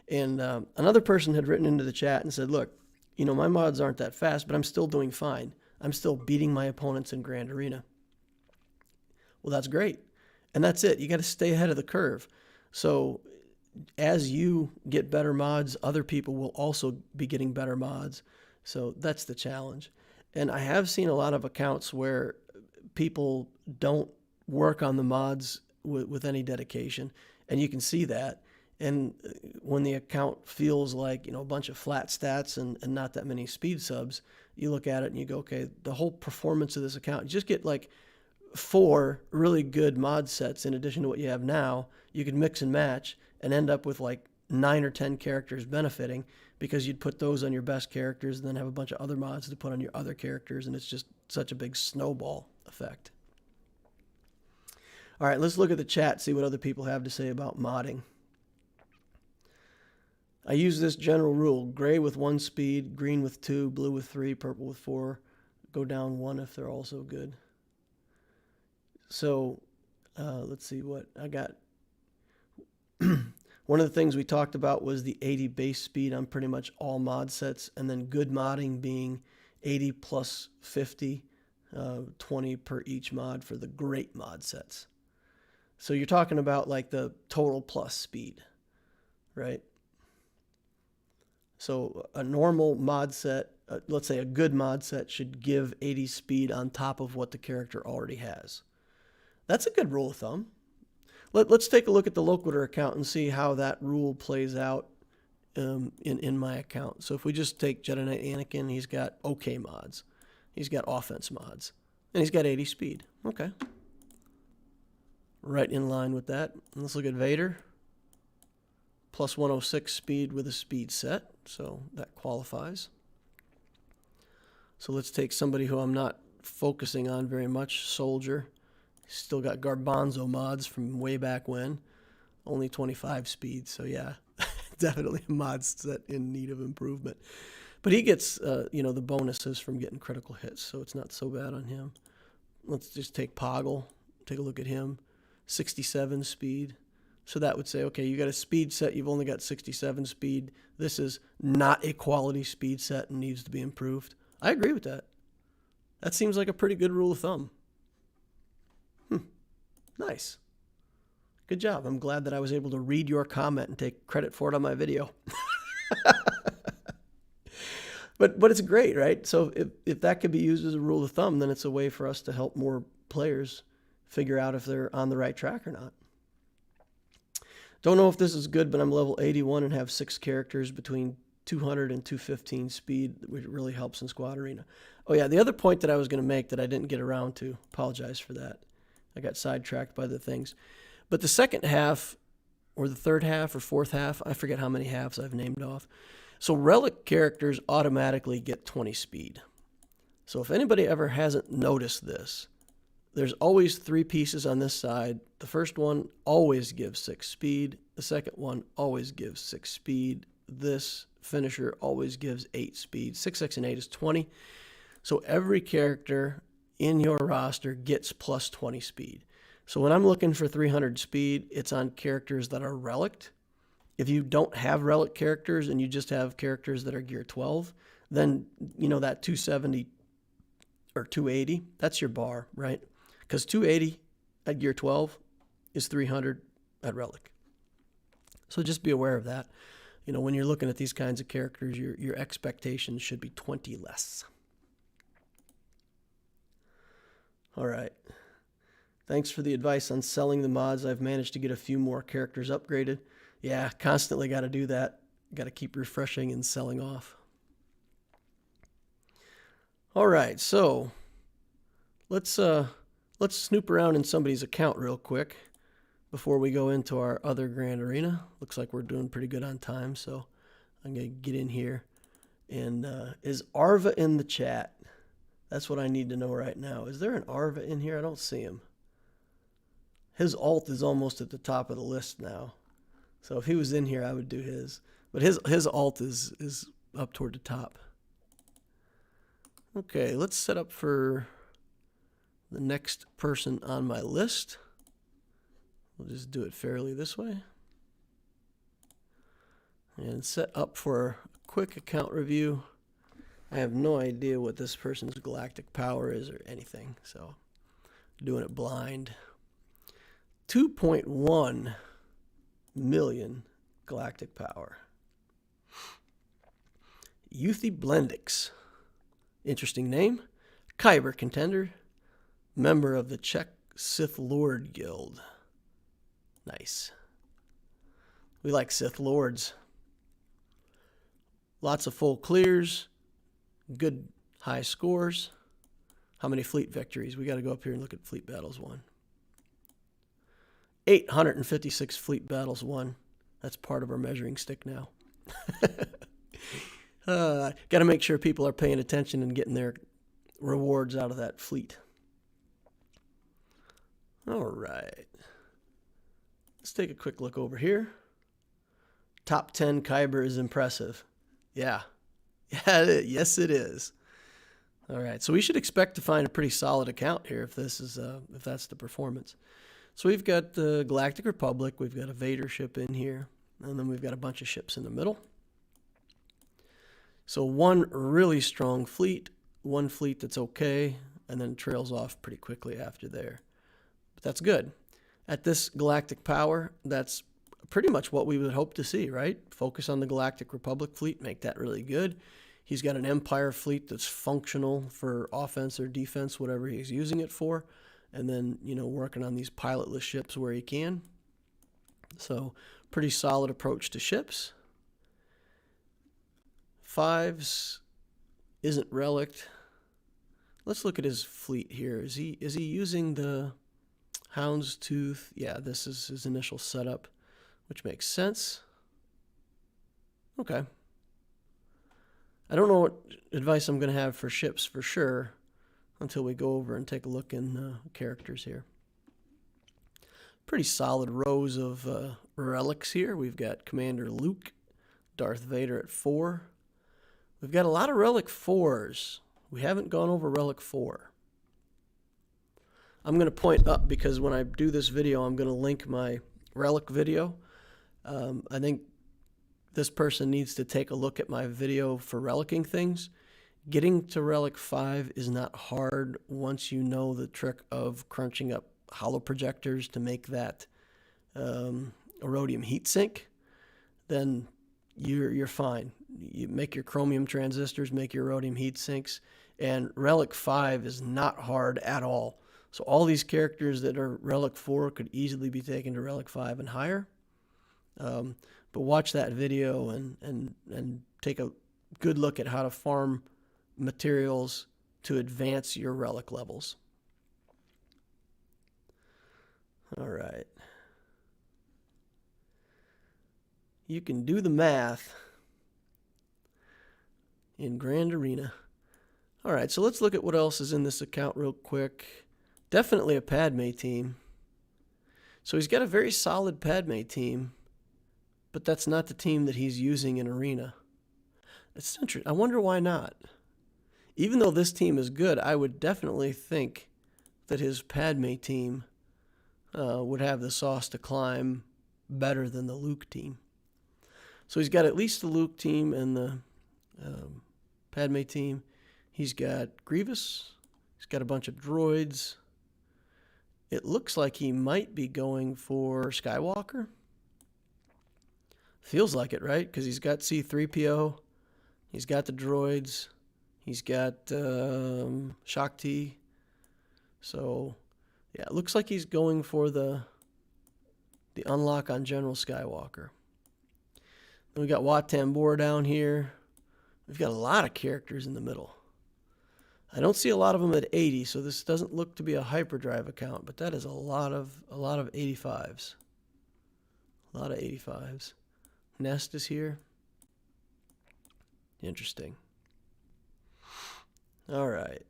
And another person had written into the chat and said, look, my mods aren't that fast, but I'm still doing fine. I'm still beating my opponents in Grand Arena. Well, that's great. And that's it. You got to stay ahead of the curve. So as you get better mods, other people will also be getting better mods. So that's the challenge. And I have seen a lot of accounts where people don't work on the mods with any dedication. And you can see that. And when the account feels like, a bunch of flat stats and not that many speed subs, you look at it and you go, okay, the whole performance of this account, you just get like 4 really good mod sets in addition to what you have now. You could mix and match and end up with like 9 or 10 characters benefiting because you'd put those on your best characters and then have a bunch of other mods to put on your other characters, and it's just such a big snowball effect. All right, let's look at the chat, see what other people have to say about modding. I use this general rule: gray with 1 speed, green with 2, blue with 3, purple with 4. Go down 1 if they're also good. So let's see what I got. One of the things we talked about was the 80 base speed on pretty much all mod sets, and then good modding being 80 plus 50, 20 per each mod for the great mod sets. So you're talking about like the total plus speed, right? So a normal mod set, let's say a good mod set, should give 80 speed on top of what the character already has. That's a good rule of thumb. Let's take a look at the Loquitur account and see how that rule plays out in my account. So if we just take Jedi Knight Anakin, he's got okay mods. He's got offense mods. And he's got 80 speed. Okay. Right in line with that. And let's look at Vader. Plus 106 speed with a speed set. So that qualifies. So let's take somebody who I'm not focusing on very much. Soldier. Still got Garbanzo mods from way back when. Only 25 speed. So yeah, definitely a mod set in need of improvement. But he gets, the bonuses from getting critical hits. So it's not so bad on him. Let's just take Poggle. Take a look at him. 67 speed. So that would say, okay, you got a speed set. You've only got 67 speed. This is not a quality speed set and needs to be improved. I agree with that. That seems like a pretty good rule of thumb. Nice. Good job. I'm glad that I was able to read your comment and take credit for it on my video. But it's great, right? So if that could be used as a rule of thumb, then it's a way for us to help more players figure out if they're on the right track or not. Don't know if this is good, but I'm level 81 and have 6 characters between 200 and 215 speed, which really helps in Squad Arena. Oh yeah, the other point that I was going to make that I didn't get around to, apologize for that. I got sidetracked by the things. But the second half, or the third half, or fourth half, I forget how many halves I've named off. So relic characters automatically get 20 speed. So if anybody ever hasn't noticed this, there's always 3 pieces on this side. The first one always gives 6 speed. The second one always gives 6 speed. This finisher always gives 8 speed. 6, 6, and 8 is 20. So every character in your roster gets plus 20 speed. So when I'm looking for 300 speed, it's on characters that are relict. If you don't have relic characters and you just have characters that are gear 12, then that 270 or 280, that's your bar, right? Because 280 at gear 12 is 300 at Relic. So just be aware of that. You know, when you're looking at these kinds of characters, your expectations should be 20 less. All right. Thanks for the advice on selling the mods. I've managed to get a few more characters upgraded. Yeah, constantly got to do that. Got to keep refreshing and selling off. All right, so let's snoop around in somebody's account real quick before we go into our other Grand Arena. Looks like we're doing pretty good on time, so I'm going to get in here. And is Arva in the chat? That's what I need to know right now. Is there an Arva in here? I don't see him. His alt is almost at the top of the list now. So if he was in here, I would do his. But his alt is up toward the top. Okay, let's set up for the next person on my list. We'll just do it fairly this way. And set up for a quick account review. I have no idea what this person's galactic power is or anything, so doing it blind. 2.1 million galactic power. Euthy Blendix. Interesting name. Kyber contender. Member of the Czech Sith Lord Guild. Nice. We like Sith Lords. Lots of full clears. Good high scores. How many fleet victories? We got to go up here and look at fleet battles won. 856 fleet battles won. That's part of our measuring stick now. Got to make sure people are paying attention and getting their rewards out of that fleet. All right. Let's take a quick look over here. Top 10 Kyber is impressive. Yeah. Yes, it is. All right. So we should expect to find a pretty solid account here if this is if that's the performance. So we've got the Galactic Republic. We've got a Vader ship in here. And then we've got a bunch of ships in the middle. So one really strong fleet, one fleet that's okay, and then trails off pretty quickly after there. But that's good. At this galactic power, that's pretty much what we would hope to see, right? Focus on the Galactic Republic fleet, make that really good. He's got an Empire fleet that's functional for offense or defense, whatever he's using it for. And then, you know, working on these pilotless ships where he can. So, pretty solid approach to ships. Fives isn't relict. Let's look at his fleet here. Is he using the Hound's Tooth? Yeah, this is his initial setup, which makes sense. Okay. I don't know what advice I'm going to have for ships for sure until we go over and take a look in characters here. Pretty solid rows of relics here. We've got Commander Luke, Darth Vader at 4. We've got a lot of Relic 4s. We haven't gone over Relic 4. I'm going to point up because when I do this video, I'm going to link my Relic video. I think this person needs to take a look at my video for relicing things. Getting to Relic 5 is not hard once you know the trick of crunching up hollow projectors to make that Erodium heat sink. Then you're fine. You make your chromium transistors, make your Erodium heat sinks, and Relic 5 is not hard at all. So all these characters that are Relic 4 could easily be taken to Relic 5 and higher. But watch that video and take a good look at how to farm materials to advance your relic levels. All right. You can do the math in Grand Arena. All right, so let's look at what else is in this account real quick. Definitely a Padme team. So he's got a very solid Padme team, but that's not the team that he's using in Arena. It's interesting. I wonder why not. Even though this team is good, I would definitely think that his Padme team would have the sauce to climb better than the Luke team. So he's got at least the Luke team and the Padme team. He's got Grievous. He's got a bunch of droids. It looks like he might be going for Skywalker. Feels like it, right? Because he's got C-3PO. He's got the droids. He's got Shakti. So, yeah, it looks like he's going for the unlock on General Skywalker. Then we got Wat Tambor down here. We've got a lot of characters in the middle. I don't see a lot of them at 80, so this doesn't look to be a hyperdrive account, but that is a lot of 85s. A lot of 85s. Nest is here. Interesting. All right.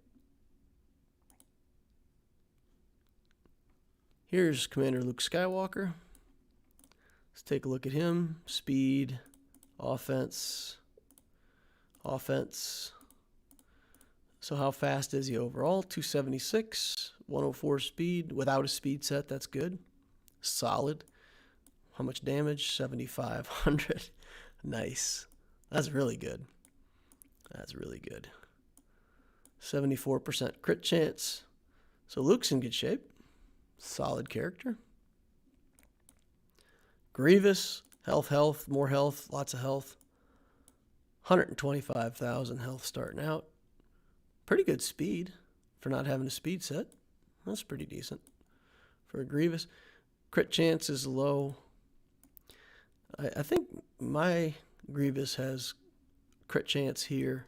Here's Commander Luke Skywalker. Let's take a look at him. Speed, offense. So how fast is he overall? 276, 104 speed. Without a speed set, that's good. Solid. How much damage? 7,500. Nice. That's really good. That's really good. 74% crit chance. So Luke's in good shape. Solid character. Grievous. Health, more health, lots of health. 125,000 health starting out. Pretty good speed for not having a speed set. That's pretty decent for a Grievous. Crit chance is low. I think my Grievous has crit chance here,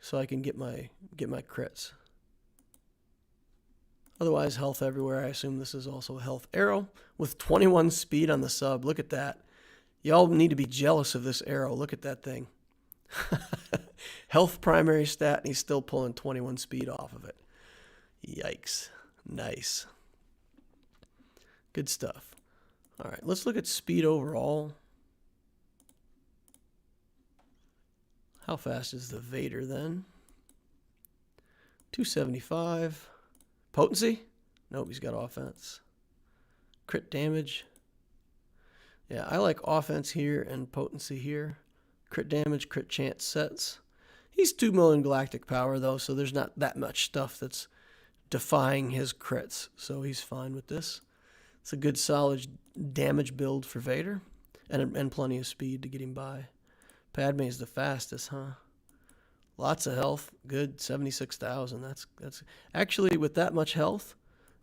so I can get my crits. Otherwise, health everywhere. I assume this is also a health arrow with 21 speed on the sub. Look at that. Y'all need to be jealous of this arrow. Look at that thing. Health primary stat, and he's still pulling 21 speed off of it. Yikes. Nice. Good stuff. All right, let's look at speed overall. How fast is the Vader then? 275. Potency? Nope, he's got offense. Crit damage. Yeah, I like offense here and potency here. Crit damage, crit chance sets. He's 2 million galactic power, though, so there's not that much stuff that's defying his crits. So he's fine with this. It's a good, solid damage build for Vader. And plenty of speed to get him by. Padme is the fastest, huh? Lots of health. Good, 76,000. That's actually, with that much health,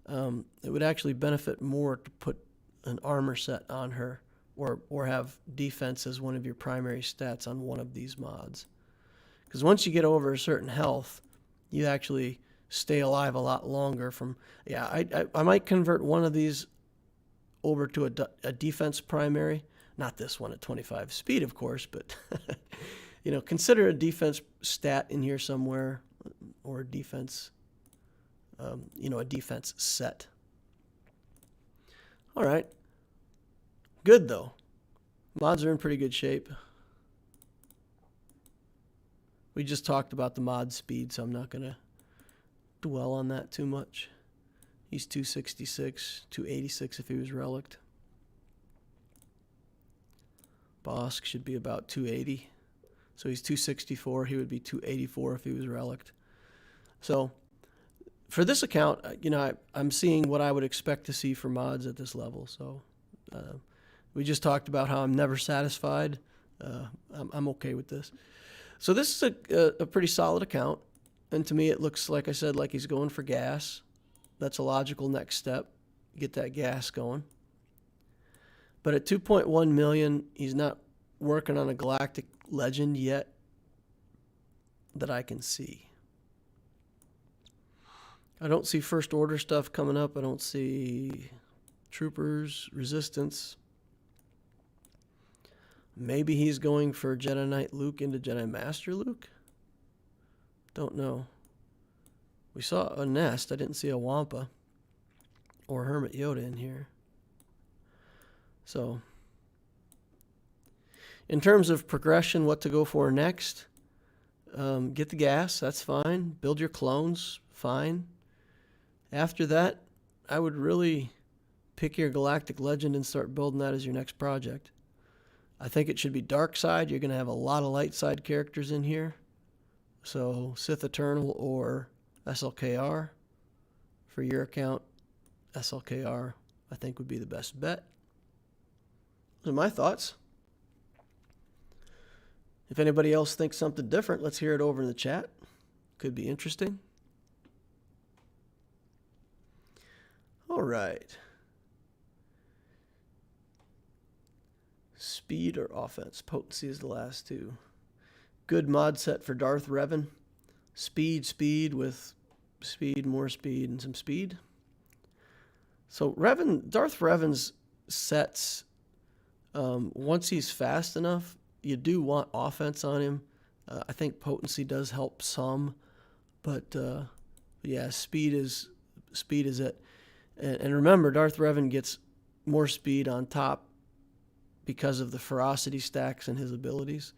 it would actually benefit more to put an armor set on her. Or have defense as one of your primary stats on one of these mods. Because once you get over a certain health, you actually stay alive a lot longer from... Yeah, I might convert one of these over to a defense primary. Not this one at 25 speed, of course, but... you know, consider a defense stat in here somewhere. Or a defense... a defense set. All right. Good, though. Mods are in pretty good shape. We just talked about the mod speed, so I'm not going to dwell on that too much. He's 266, 286 if he was relicked. Bosk should be about 280. So he's 264. He would be 284 if he was relicked. So for this account, I'm seeing what I would expect to see for mods at this level. So... we just talked about how I'm never satisfied. I'm okay with this. So this is a pretty solid account. And to me, it looks, like I said, like he's going for gas. That's a logical next step. Get that gas going. But at 2.1 million, he's not working on a galactic legend yet that I can see. I don't see First Order stuff coming up. I don't see Troopers, Resistance. Maybe he's going for Jedi Knight Luke into Jedi Master Luke? Don't know. We saw a Nest. I didn't see a Wampa or Hermit Yoda in here. So, in terms of progression, what to go for next, get the gas, that's fine. Build your clones, fine. After that, I would really pick your Galactic Legend and start building that as your next project. I think it should be dark side. You're going to have a lot of light side characters in here. So Sith Eternal or SLKR. For your account, SLKR, I think, would be the best bet. Those are my thoughts. If anybody else thinks something different, let's hear it over in the chat. Could be interesting. All right. Speed or offense? Potency is the last two. Good mod set for Darth Revan. Speed with speed, more speed, and some speed. So Darth Revan's sets, once he's fast enough, you do want offense on him. I think potency does help some, but yeah, speed is it. And remember, Darth Revan gets more speed on top because of the ferocity stacks and his abilities.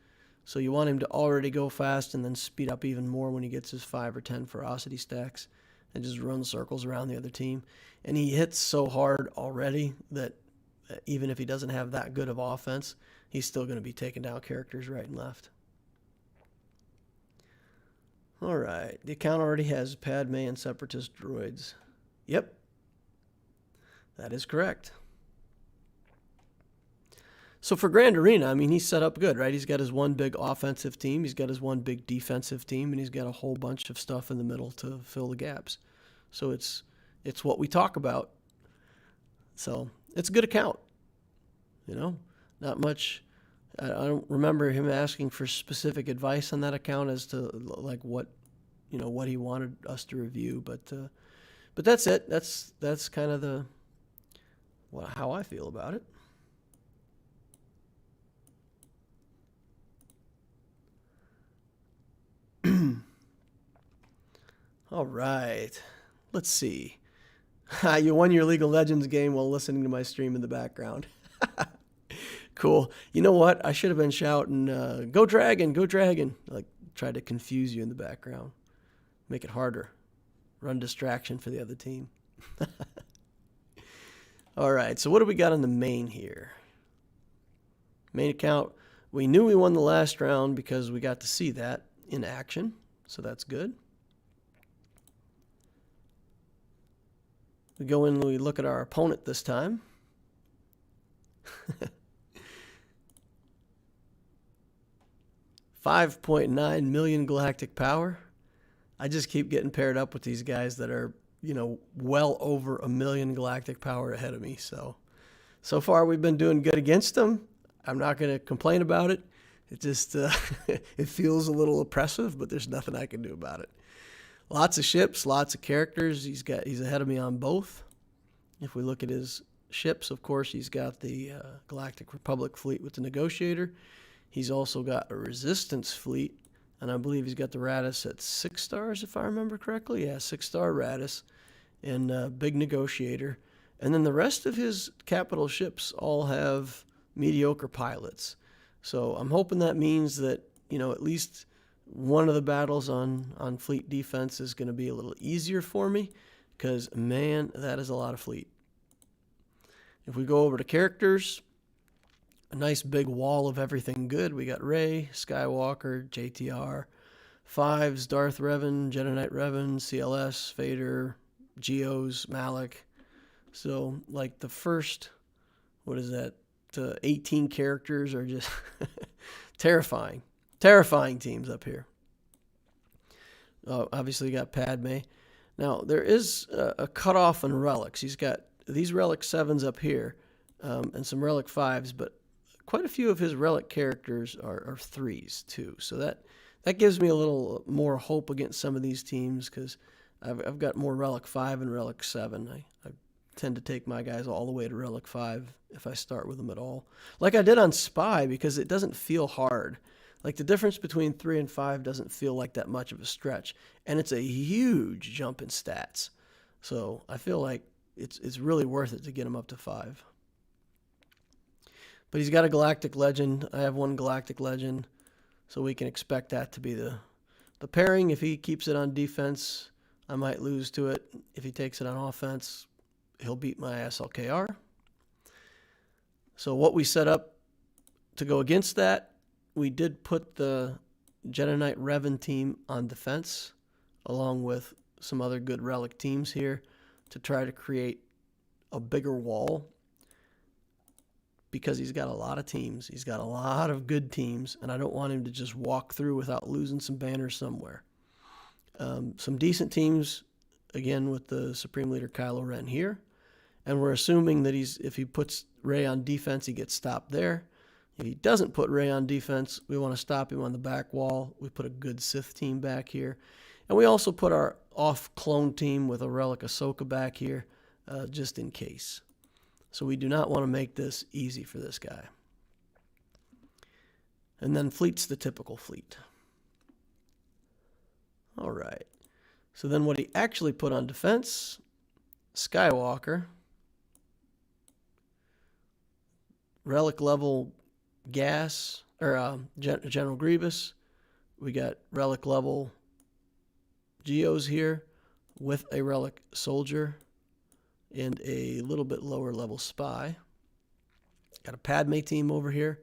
So you want him to already go fast and then speed up even more when he gets his 5 or 10 ferocity stacks and just run circles around the other team. And he hits so hard already that even if he doesn't have that good of offense, he's still going to be taking down characters right and left. All right. The account already has Padme and Separatist droids. Yep. That is correct. So for Grand Arena, I mean, he's set up good, right? He's got his one big offensive team, he's got his one big defensive team, and he's got a whole bunch of stuff in the middle to fill the gaps. So it's what we talk about. So it's a good account. You know, not much. I don't remember him asking for specific advice on that account as to like what he wanted us to review, but that's it. That's kind of how I feel about it. All right, let's see. You won your League of Legends game while listening to my stream in the background. Cool. You know what? I should have been shouting, "Go Dragon, go Dragon!" Like, try to confuse you in the background, make it harder, run distraction for the other team. All right. So what do we got on the main here? Main account. We knew we won the last round because we got to see that in action, so that's good. We go in and we look at our opponent this time. 5.9 million galactic power. I just keep getting paired up with these guys that are, well over 1 million galactic power ahead of me. So far we've been doing good against them. I'm not going to complain about it. It just, it feels a little oppressive, but there's nothing I can do about it. Lots of ships, lots of characters. He's ahead of me on both. If we look at his ships, of course, he's got the Galactic Republic fleet with the Negotiator. He's also got a Resistance fleet, and I believe he's got the Raddus at 6 stars, if I remember correctly. Yeah, 6-star Raddus and big Negotiator. And then the rest of his capital ships all have mediocre pilots. So I'm hoping that means that, at least one of the battles on fleet defense is going to be a little easier for me, because, man, that is a lot of fleet. If we go over to characters, a nice big wall of everything good. We got Rey, Skywalker, JTR, 5s, Darth Revan, Jedi Knight Revan, CLS, Vader, Geos, Malak. So, like, the first, 18 characters are just terrifying. Terrifying teams up here. Obviously, you got Padme. Now, there is a cutoff in relics. He's got these relic 7s up here and some relic 5s, but quite a few of his relic characters are 3s, too. So that gives me a little more hope against some of these teams, because I've got more relic 5 and relic 7. I tend to take my guys all the way to relic 5 if I start with them at all. Like I did on Spy, because it doesn't feel hard. Like, the difference between 3 and 5 doesn't feel like that much of a stretch. And it's a huge jump in stats. So I feel like it's really worth it to get him up to 5. But he's got a Galactic Legend. I have one Galactic Legend. So we can expect that to be the pairing. If he keeps it on defense, I might lose to it. If he takes it on offense, he'll beat my SLKR. So what we set up to go against that, we did put the Jedi Knight Revan team on defense, along with some other good relic teams here to try to create a bigger wall, because he's got a lot of teams. He's got a lot of good teams, and I don't want him to just walk through without losing some banners somewhere. Some decent teams, again, with the Supreme Leader Kylo Ren here. And we're assuming that if he puts Rey on defense, he gets stopped there. If he doesn't put Rey on defense, we want to stop him on the back wall. We put a good Sith team back here. And we also put our off-clone team with a Relic Ahsoka back here, just in case. So we do not want to make this easy for this guy. And then fleet's the typical fleet. All right. So then what he actually put on defense, Skywalker, relic level gas, or General Grievous. We got relic level Geos here with a relic soldier and a little bit lower level spy. Got a Padme team over here.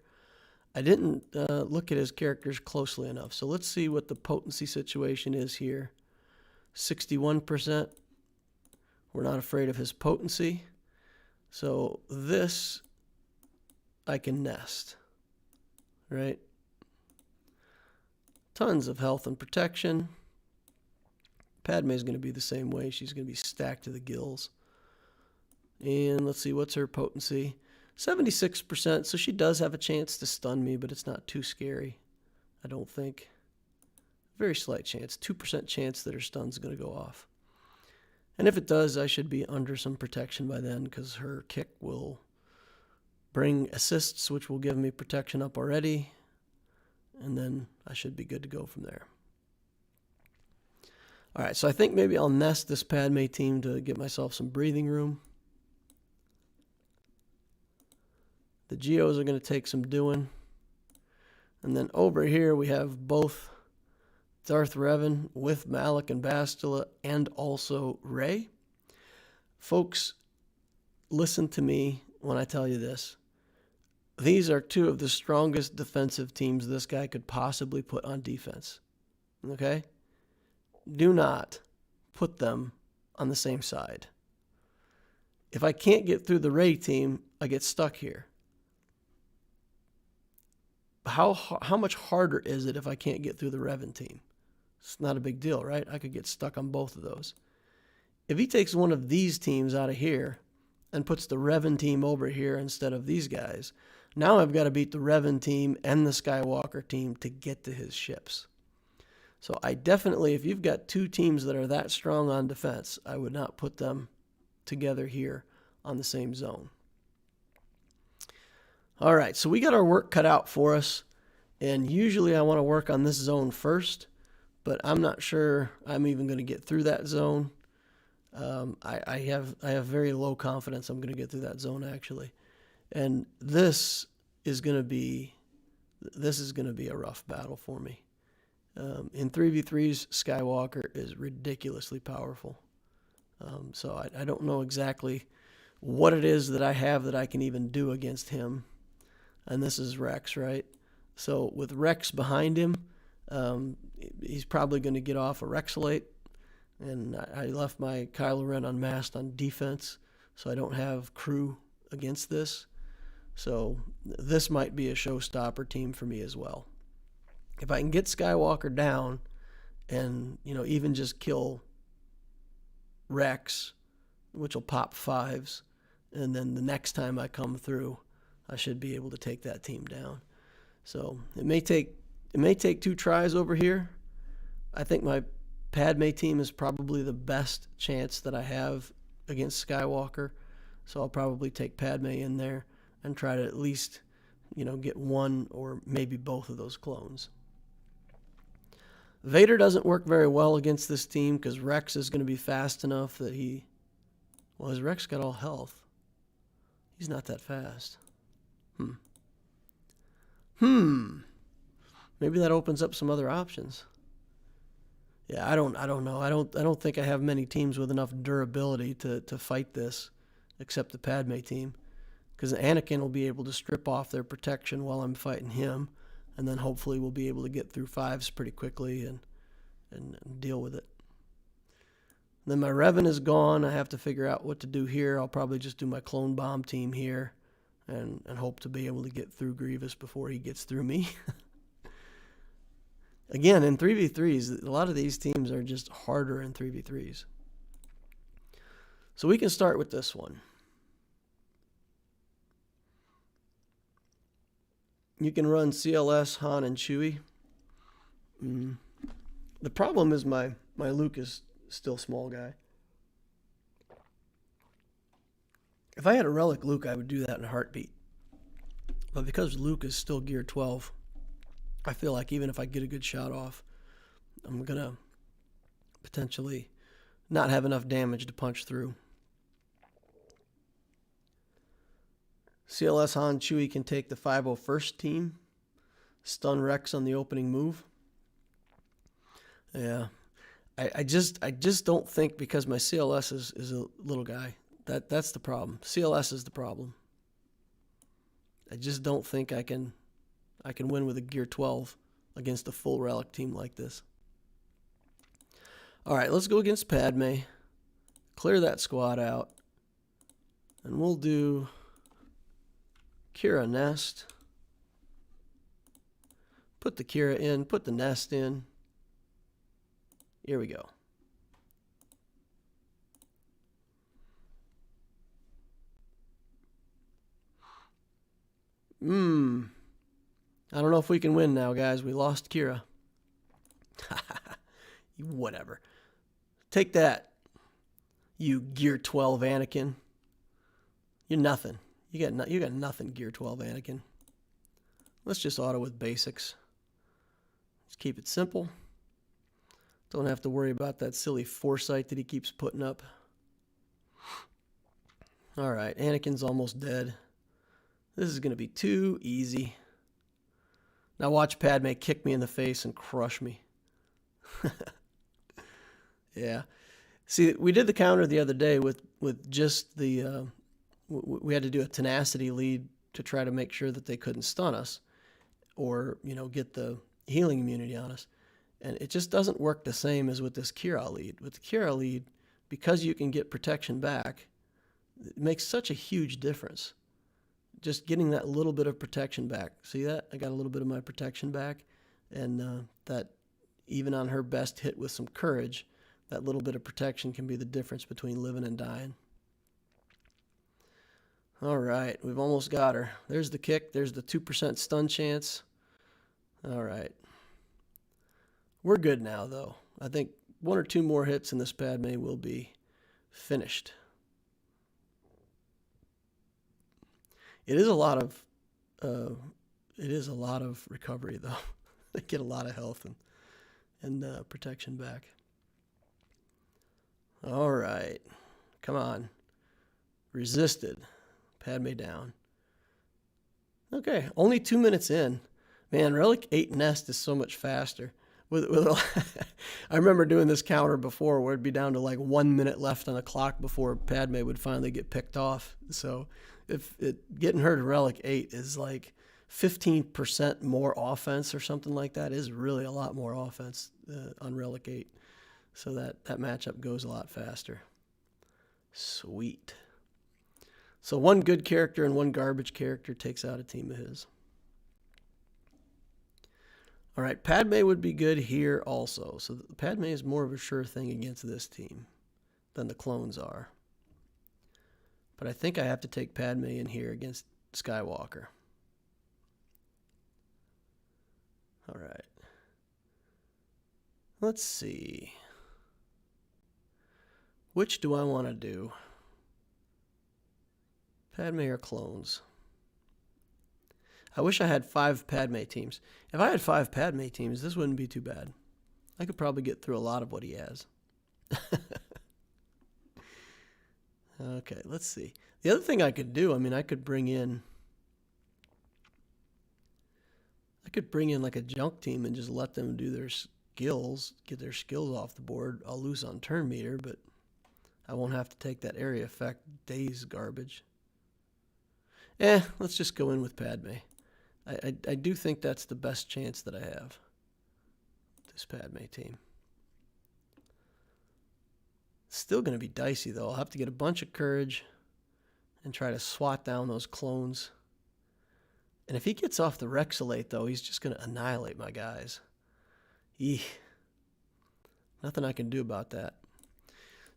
I didn't look at his characters closely enough, so let's see what the potency situation is here. 61%. We're not afraid of his potency. So this I can nest, right? Tons of health and protection. Padme is going to be the same way. She's going to be stacked to the gills. And let's see, what's her potency? 76%, so she does have a chance to stun me, but it's not too scary, I don't think. Very slight chance, 2% chance that her stun's going to go off. And if it does, I should be under some protection by then, because her kick will bring assists, which will give me protection up already. And then I should be good to go from there. All right, so I think maybe I'll nest this Padme team to get myself some breathing room. The Geos are going to take some doing. And then over here we have both Darth Revan with Malak and Bastila and also Rey. Folks, listen to me when I tell you this. These are two of the strongest defensive teams this guy could possibly put on defense. Okay? Do not put them on the same side. If I can't get through the Rey team, I get stuck here. How much harder is it if I can't get through the Revan team? It's not a big deal, right? I could get stuck on both of those. If he takes one of these teams out of here and puts the Revan team over here instead of these guys, now I've got to beat the Revan team and the Skywalker team to get to his ships. So I definitely, if you've got two teams that are that strong on defense, I would not put them together here on the same zone. All right, so we got our work cut out for us, and usually I want to work on this zone first, but I'm not sure I'm even going to get through that zone. I have very low confidence I'm going to get through that zone, actually. And this is going to be a rough battle for me. In 3v3s, Skywalker is ridiculously powerful. So I don't know exactly what it is that I have that I can even do against him. And this is Rex, right? So with Rex behind him, he's probably going to get off a Rexalate. And I left my Kylo Ren unmasked on defense, so I don't have crew against this. So this might be a showstopper team for me as well. If I can get Skywalker down and, even just kill Rex, which will pop 5s, and then the next time I come through, I should be able to take that team down. So it may take 2 tries over here. I think my Padme team is probably the best chance that I have against Skywalker. So I'll probably take Padme in there and try to at least, get one or maybe both of those clones. Vader doesn't work very well against this team because Rex is going to be fast enough that his Rex got all health. He's not that fast. Maybe that opens up some other options. Yeah, I don't know. I don't think I have many teams with enough durability to fight this, except the Padme team, because Anakin will be able to strip off their protection while I'm fighting him, and then hopefully we'll be able to get through 5s pretty quickly and deal with it. Then my Revan is gone. I have to figure out what to do here. I'll probably just do my clone bomb team here and hope to be able to get through Grievous before he gets through me. Again, in 3v3s, a lot of these teams are just harder in 3v3s. So we can start with this one. You can run CLS, Han, and Chewie. The problem is my Luke is still small guy. If I had a Relic Luke, I would do that in a heartbeat. But because Luke is still gear 12, I feel like even if I get a good shot off, I'm going to potentially not have enough damage to punch through. CLS Han Chewie can take the 501st team, stun Rex on the opening move. Yeah, I just don't think, because my CLS is a little guy. That's the problem. CLS is the problem. I just don't think I can win with a gear 12 against a full Relic team like this. All right, let's go against Padme. Clear that squad out, and we'll do Kira Nest. Put the Kira in, put the Nest in. Here we go. I don't know if we can win now, guys. We lost Kira. Whatever. Take that, you Gear 12 Anakin. You're nothing. You got nothing, Gear 12 Anakin. Let's just auto with basics. Let's keep it simple. Don't have to worry about that silly foresight that he keeps putting up. All right, Anakin's almost dead. This is going to be too easy. Now watch Padme kick me in the face and crush me. Yeah. See, we did the counter the other day with just the... we had to do a tenacity lead to try to make sure that they couldn't stun us or, get the healing immunity on us. And it just doesn't work the same as with this Kira lead. With the Kira lead, because you can get protection back, it makes such a huge difference. Just getting that little bit of protection back. See that? I got a little bit of my protection back. And that even on her best hit with some courage, that little bit of protection can be the difference between living and dying. All right, we've almost got her. There's the kick. There's the 2% stun chance. All right. We're good now, though. I think one or two more hits and this Padme will be finished. It is a lot of recovery, though. They get a lot of health and protection back. All right. Come on. Resisted. Padme down. Okay, only 2 minutes in. Man, Relic 8 Nest is so much faster. I remember doing this counter before where it'd be down to like 1 minute left on the clock before Padme would finally get picked off. So getting her to Relic 8 is like 15% more offense or something like that, is really a lot more offense on Relic 8. So that matchup goes a lot faster. Sweet. So one good character and one garbage character takes out a team of his. All right, Padme would be good here also. So Padme is more of a sure thing against this team than the clones are. But I think I have to take Padme in here against Skywalker. All right. Let's see. Which do I want to do? Padme or clones? I wish I had 5 Padme teams. If I had 5 Padme teams, this wouldn't be too bad. I could probably get through a lot of what he has. Okay, let's see. The other thing I could do, I could bring in like a junk team and just let them do their skills, get their skills off the board. I'll lose on turn meter, but I won't have to take that area effect days garbage. Let's just go in with Padme. I do think that's the best chance that I have. This Padme team. It's still going to be dicey, though. I'll have to get a bunch of courage and try to swat down those clones. And if he gets off the Rexolate, though, he's just going to annihilate my guys. Eeh. Nothing I can do about that.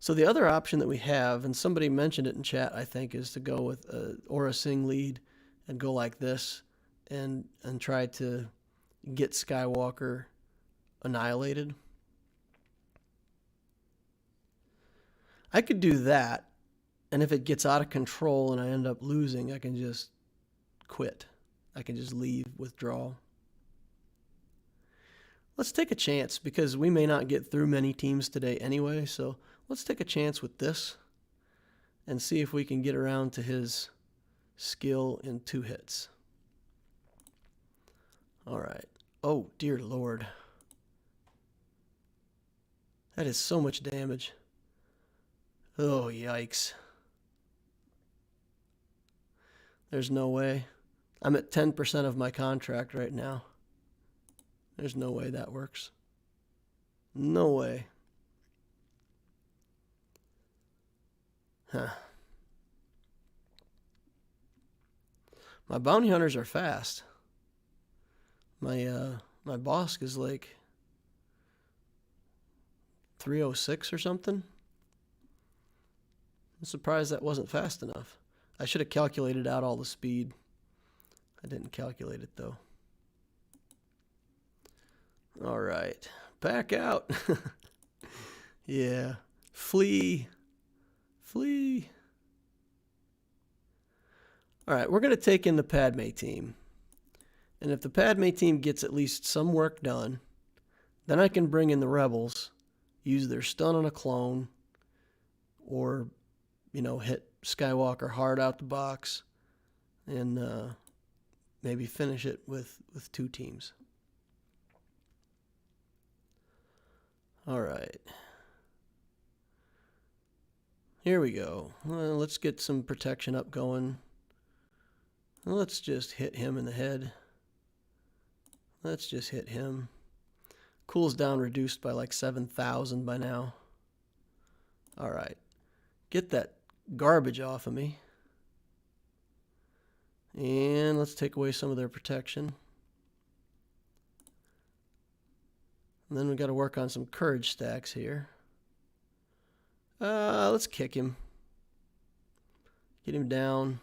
So the other option that we have, and somebody mentioned it in chat, I think, is to go with Aura Sing lead and go like this and try to get Skywalker annihilated. I could do that, and if it gets out of control and I end up losing, I can just quit. I can just leave, withdraw. Let's take a chance, because we may not get through many teams today anyway, so let's take a chance with this and see if we can get around to his skill in 2 hits. All right. Oh, dear Lord. That is so much damage. Oh, yikes. There's no way. I'm at 10% of my contract right now. There's no way that works. No way. Huh. My bounty hunters are fast. My Bosk is like 306 or something. I'm surprised that wasn't fast enough. I should have calculated out all the speed. I didn't calculate it, though. All right. Back out. Yeah. Flee. Flee. All right. We're going to take in the Padme team. And if the Padme team gets at least some work done, then I can bring in the rebels, use their stun on a clone, or, you know, hit Skywalker hard out the box, and maybe finish it with 2 teams. All right. Here we go. Well, let's get some protection up going. Let's just hit him in the head. Let's just hit him. Cools down reduced by like 7,000 by now. All right. Get that garbage off of me. And let's take away some of their protection. And then we got to work on some courage stacks here. Let's kick him. Get him down.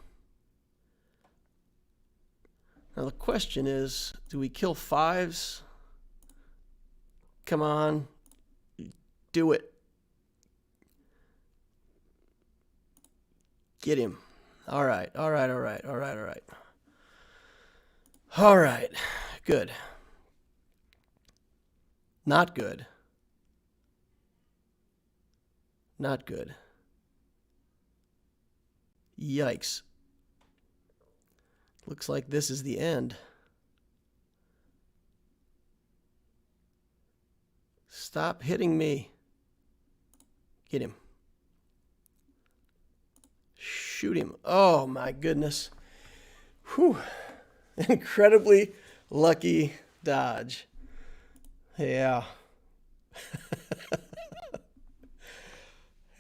Now the question is, do we kill 5s? Come on. Do it. Get him. All right. All right. All right. All right. All right. All right. Good. Not good. Not good. Yikes. Looks like this is the end. Stop hitting me. Get him. Shoot him. Oh my goodness. Whew. Incredibly lucky dodge. Yeah.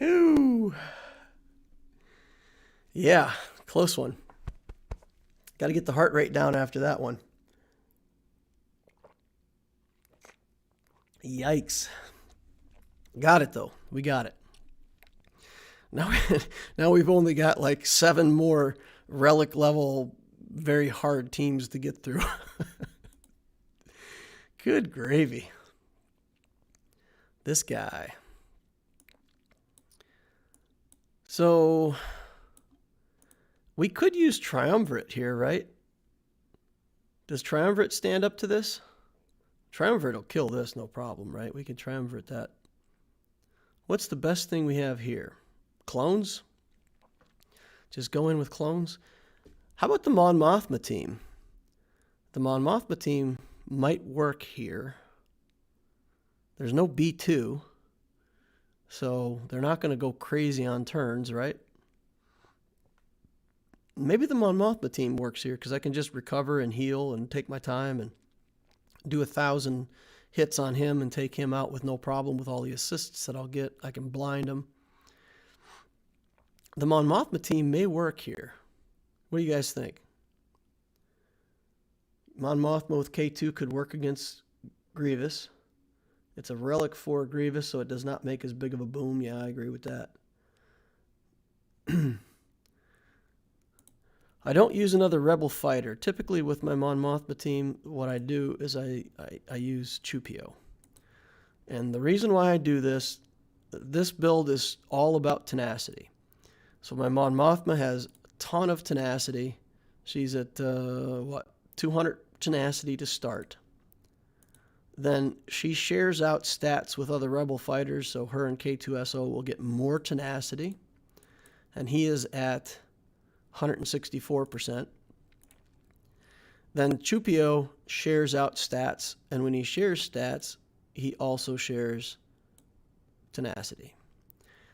Ooh. Yeah, close one. Got to get the heart rate down after that one. Yikes. Got it, though. We got it. Now we've only got like 7 more relic level, very hard teams to get through. Good gravy. This guy. So we could use Triumvirate here, right? Does Triumvirate stand up to this? Triumvirate will kill this, no problem, right? We can Triumvirate that. What's the best thing we have here? Clones? Just go in with clones? How about the Mon Mothma team? The Mon Mothma team might work here. There's no B2, so they're not going to go crazy on turns, right? Maybe the Mon Mothma team works here because I can just recover and heal and take my time and do 1,000 hits on him and take him out with no problem with all the assists that I'll get. I can blind him. the Mon Mothma team may work here. What do you guys think? Mon Mothma with K2 could work against Grievous. It's a relic for Grievous, so it does not make as big of a boom. Yeah, I agree with that. I don't use another Rebel fighter. Typically with my Mon Mothma team, what I do is I use Chupio. And the reason why I do this build is all about tenacity. So my Mon Mothma has a ton of tenacity. She's at, 200 tenacity to start. Then she shares out stats with other Rebel fighters, so her and K2SO will get more tenacity. And he is at 164%. Then Chupio shares out stats, and when he shares stats, he also shares tenacity.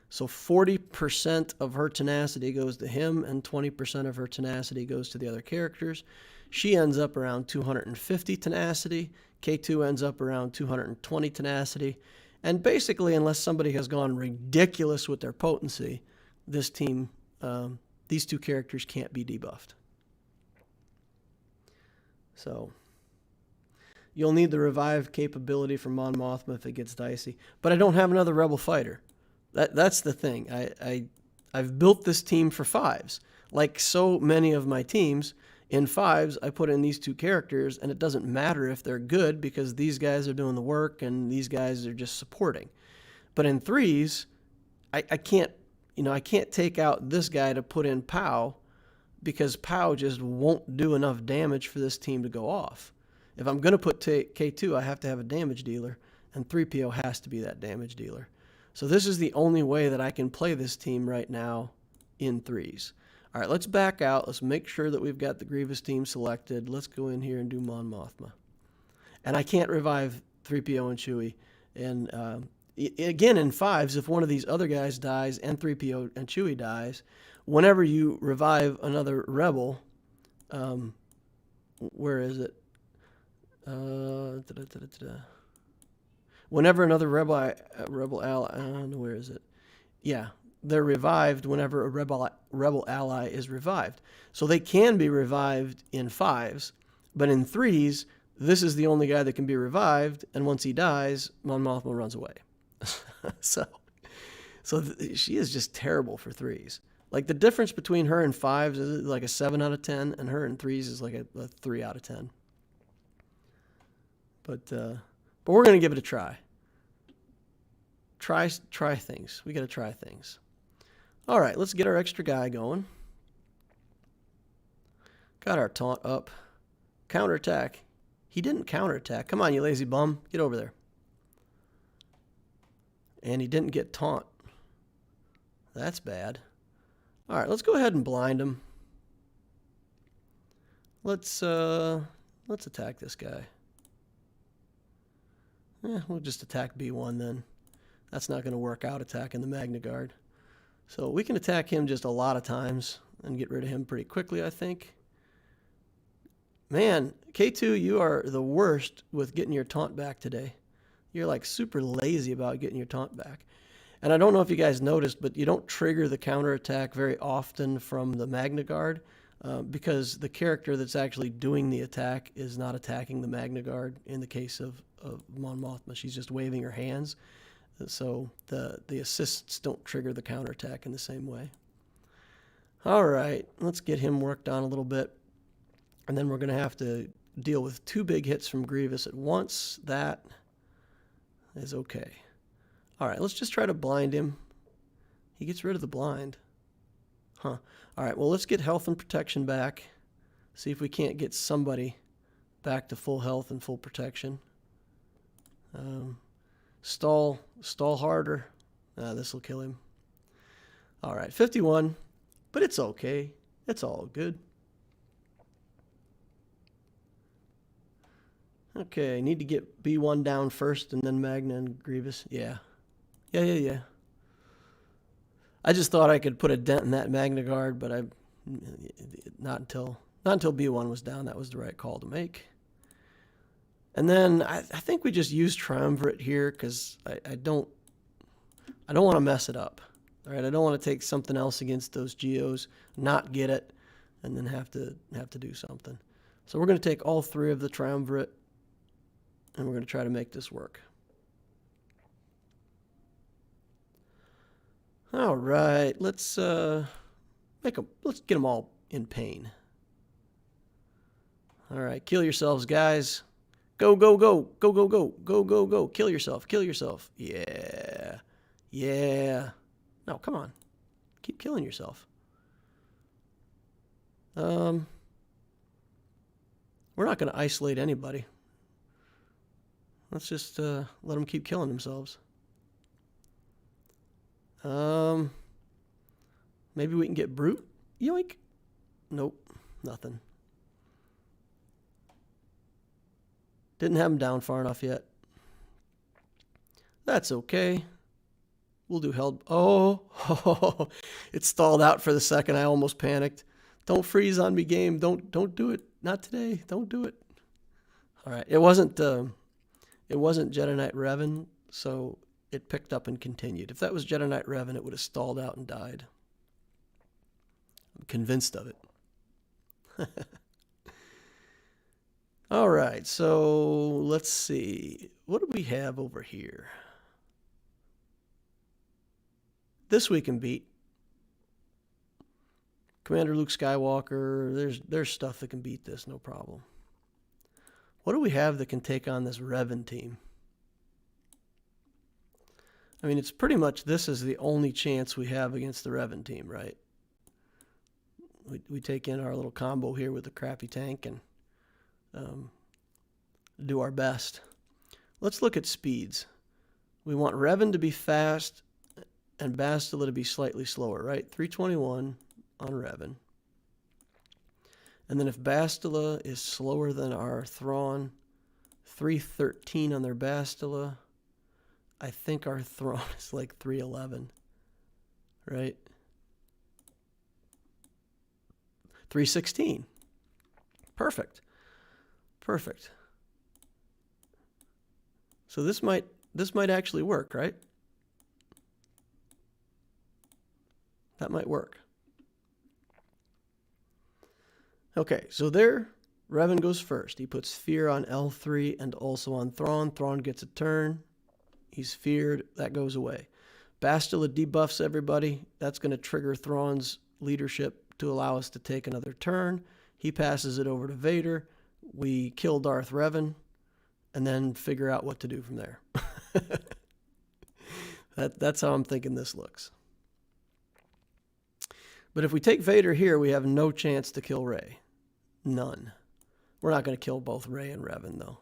So 40% of her tenacity goes to him, and 20% of her tenacity goes to the other characters. She ends up around 250 tenacity. K2 ends up around 220 tenacity. And basically, unless somebody has gone ridiculous with their potency, this team, these two characters can't be debuffed. So you'll need the revive capability from Mon Mothma if it gets dicey. But I don't have another Rebel fighter. That's the thing. I've built this team for 5s. Like so many of my teams, in 5s, I put in these two characters, and it doesn't matter if they're good because these guys are doing the work and these guys are just supporting. But in 3s, I can't take out this guy to put in POW because POW just won't do enough damage for this team to go off. If I'm going to put K2, I have to have a damage dealer, and 3PO has to be that damage dealer. So this is the only way that I can play this team right now in 3s. All right, let's back out. Let's make sure that we've got the Grievous team selected. Let's go in here and do Mon Mothma. And I can't revive 3PO and Chewie. And again, in 5s, if one of these other guys dies and 3PO and Chewie dies, whenever you revive another Rebel, where is it? Whenever another Rebel ally, where is it? Yeah, they're revived whenever a Rebel ally is revived. So they can be revived in 5s, but in 3s, this is the only guy that can be revived, and once he dies, Mon Mothma runs away. so she is just terrible for 3s. Like the difference between her and 5s is like a 7 out of 10, and her and 3s is like a 3 out of 10. But we're going to give it a try. Try things. We got to try things. All right, let's get our extra guy going. Got our taunt up. Counterattack. He didn't counterattack. Come on, you lazy bum. Get over there. And he didn't get taunt. That's bad. All right, let's go ahead and blind him. Let's attack this guy. We'll just attack B1 then. That's not going to work out attacking the Magna Guard. So we can attack him just a lot of times and get rid of him pretty quickly, I think. Man, K2, you are the worst with getting your taunt back today. You're like super lazy about getting your taunt back. And I don't know if you guys noticed, but you don't trigger the counterattack very often from the Magna Guard because the character that's actually doing the attack is not attacking the Magna Guard in the case of Mon Mothma. She's just waving her hands. So the assists don't trigger the counterattack in the same way. All right, let's get him worked on a little bit. And then we're going to have to deal with 2 big hits from Grievous at once. That is okay. All right, let's just try to blind him. He gets rid of the blind. Huh. All right, well, let's get health and protection back. See if we can't get somebody back to full health and full protection. Stall harder. This will kill him. All right, 51, but it's okay. It's all good. Okay, need to get B1 down first and then Magna and Grievous. Yeah. I just thought I could put a dent in that Magna Guard, but not until B1 was down. That was the right call to make. And then I think we just use Triumvirate here because I don't want to mess it up. All right, I don't want to take something else against those geos, not get it, and then have to do something. So we're going to take all 3 of the Triumvirate, and we're going to try to make this work. All right, let's get them all in pain. All right, kill yourselves, guys. Go, go, go, go, go, go, go, go, go. Kill yourself, kill yourself. Yeah, yeah. No, come on. Keep killing yourself. We're not going to isolate anybody. Let's just let them keep killing themselves. Maybe we can get Brute. Yoink. Nope, nothing. Didn't have him down far enough yet. That's okay. We'll do held. Oh, it stalled out for the second. I almost panicked. Don't freeze on me, game. Don't do it. Not today. Don't do it. All right. It wasn't Jedi Knight Revan, so it picked up and continued. If that was Jedi Knight Revan, it would have stalled out and died. I'm convinced of it. All right. So let's see. What do we have over here? This we can beat. Commander Luke Skywalker. There's stuff that can beat this, no problem. What do we have that can take on this Revan team? I mean, it's pretty much this is the only chance we have against the Revan team, right? We take in our little combo here with the crappy tank and do our best. Let's look at speeds. We want Revan to be fast and Bastila to be slightly slower, right? 321 on Revan. And then if Bastila is slower than our Thrawn, 313 on their Bastila. I think our Thrawn is like 311, right? 316. Perfect. Perfect. So this might actually work, right? That might work. Okay, so there, Revan goes first. He puts fear on L3 and also on Thrawn. Thrawn gets a turn. He's feared. That goes away. Bastila debuffs everybody. That's going to trigger Thrawn's leadership to allow us to take another turn. He passes it over to Vader. We kill Darth Revan and then figure out what to do from there. That's how I'm thinking this looks. But if we take Vader here, we have no chance to kill Rey. None. We're not going to kill both Rey and Revan, though.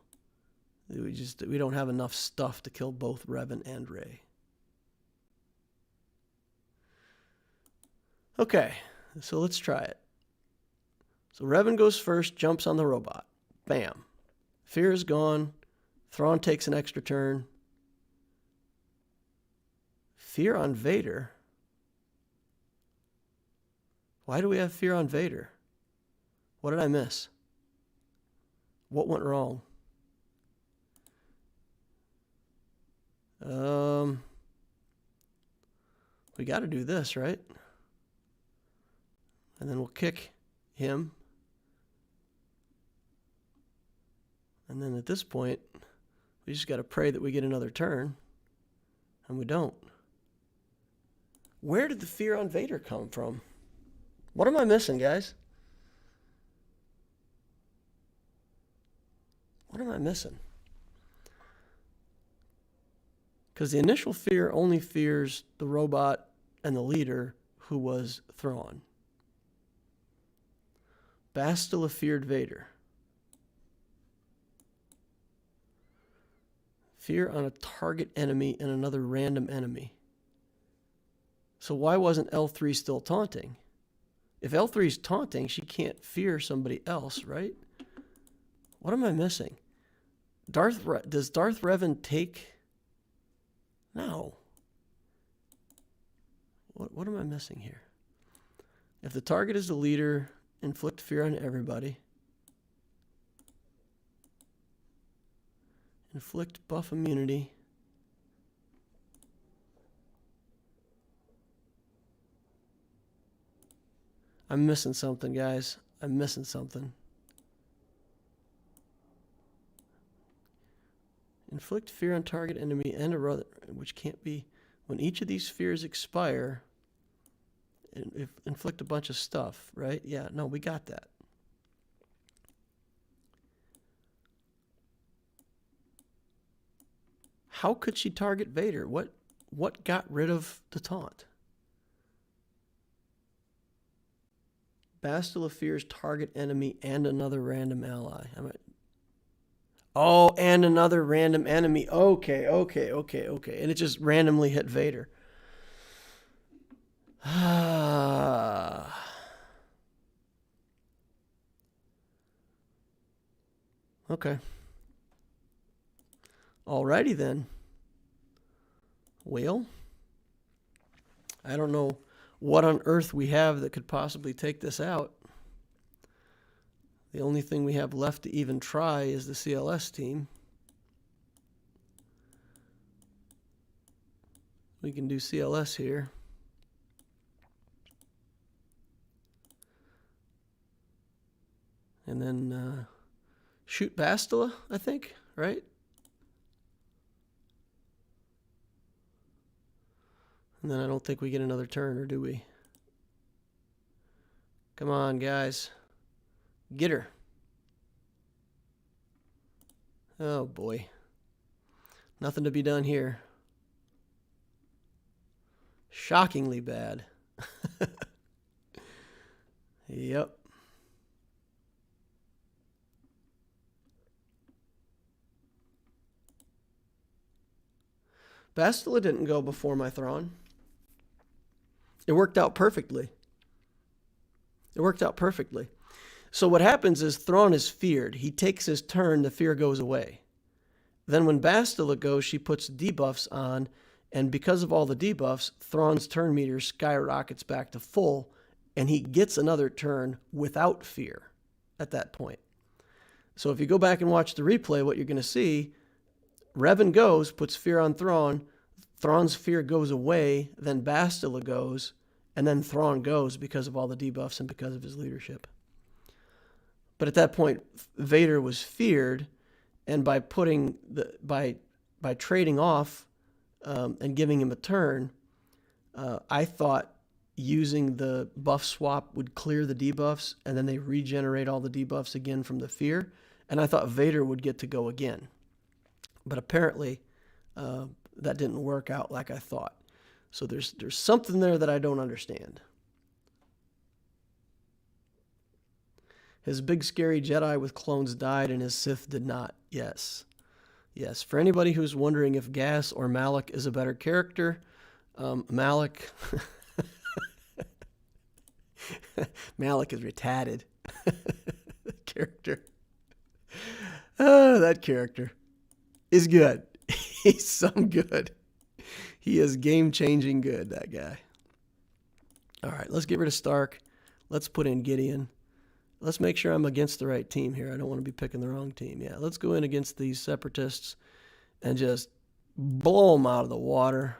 We don't have enough stuff to kill both Revan and Rey. Okay, so let's try it. So Revan goes first, jumps on the robot. Bam. Fear is gone. Thrawn takes an extra turn. Fear on Vader? Why do we have fear on Vader? What did I miss? What went wrong? We got to do this, right? And then we'll kick him. And then at this point, we just got to pray that we get another turn. And we don't. Where did the fear on Vader come from? What am I missing, guys? What am I missing? Because the initial fear only fears the robot and the leader, who was Thrawn. Bastila feared Vader. Fear on a target enemy and another random enemy. So why wasn't L3 still taunting? If L3 is taunting, she can't fear somebody else, right? What am I missing? Does Darth Revan take... No. What am I missing here? If the target is the leader, inflict fear on everybody. Inflict buff immunity. I'm missing something, guys. I'm missing something. Inflict fear on target enemy and a other, which can't be... When each of these fears expire, inflict a bunch of stuff, right? Yeah, no, we got that. How could she target Vader? What got rid of the taunt? Bastila fears target enemy and another random ally. Oh, and another random enemy. Okay. And it just randomly hit Vader. Okay. Alrighty then. Well, I don't know what on earth we have that could possibly take this out. The only thing we have left to even try is the CLS team. We can do CLS here. And then shoot Bastila, I think, right? And then I don't think we get another turn, or do we? Come on, guys. Get her. Oh, boy. Nothing to be done here. Shockingly bad. Yep. Bastila didn't go before my Thrawn. It worked out perfectly. It worked out perfectly. So what happens is Thrawn is feared. He takes his turn, the fear goes away. Then when Bastila goes, she puts debuffs on, and because of all the debuffs, Thrawn's turn meter skyrockets back to full, and he gets another turn without fear at that point. So if you go back and watch the replay, what you're going to see, Revan goes, puts fear on Thrawn, Thrawn's fear goes away, then Bastila goes, and then Thrawn goes because of all the debuffs and because of his leadership. But at that point, Vader was feared, and by putting by trading off and giving him a turn, I thought using the buff swap would clear the debuffs, and then they regenerate all the debuffs again from the fear, and I thought Vader would get to go again. But apparently, that didn't work out like I thought. So there's something there that I don't understand. His big scary Jedi with clones died and his Sith did not. Yes. Yes. For anybody who's wondering if Gas or Malak is a better character, Malak... Malak is retarded. That character. Oh, that character is good. He's some good. He is game-changing good, that guy. All right, let's get rid of Stark. Let's put in Gideon. Let's make sure I'm against the right team here. I don't want to be picking the wrong team. Yeah, let's go in against these separatists and just blow them out of the water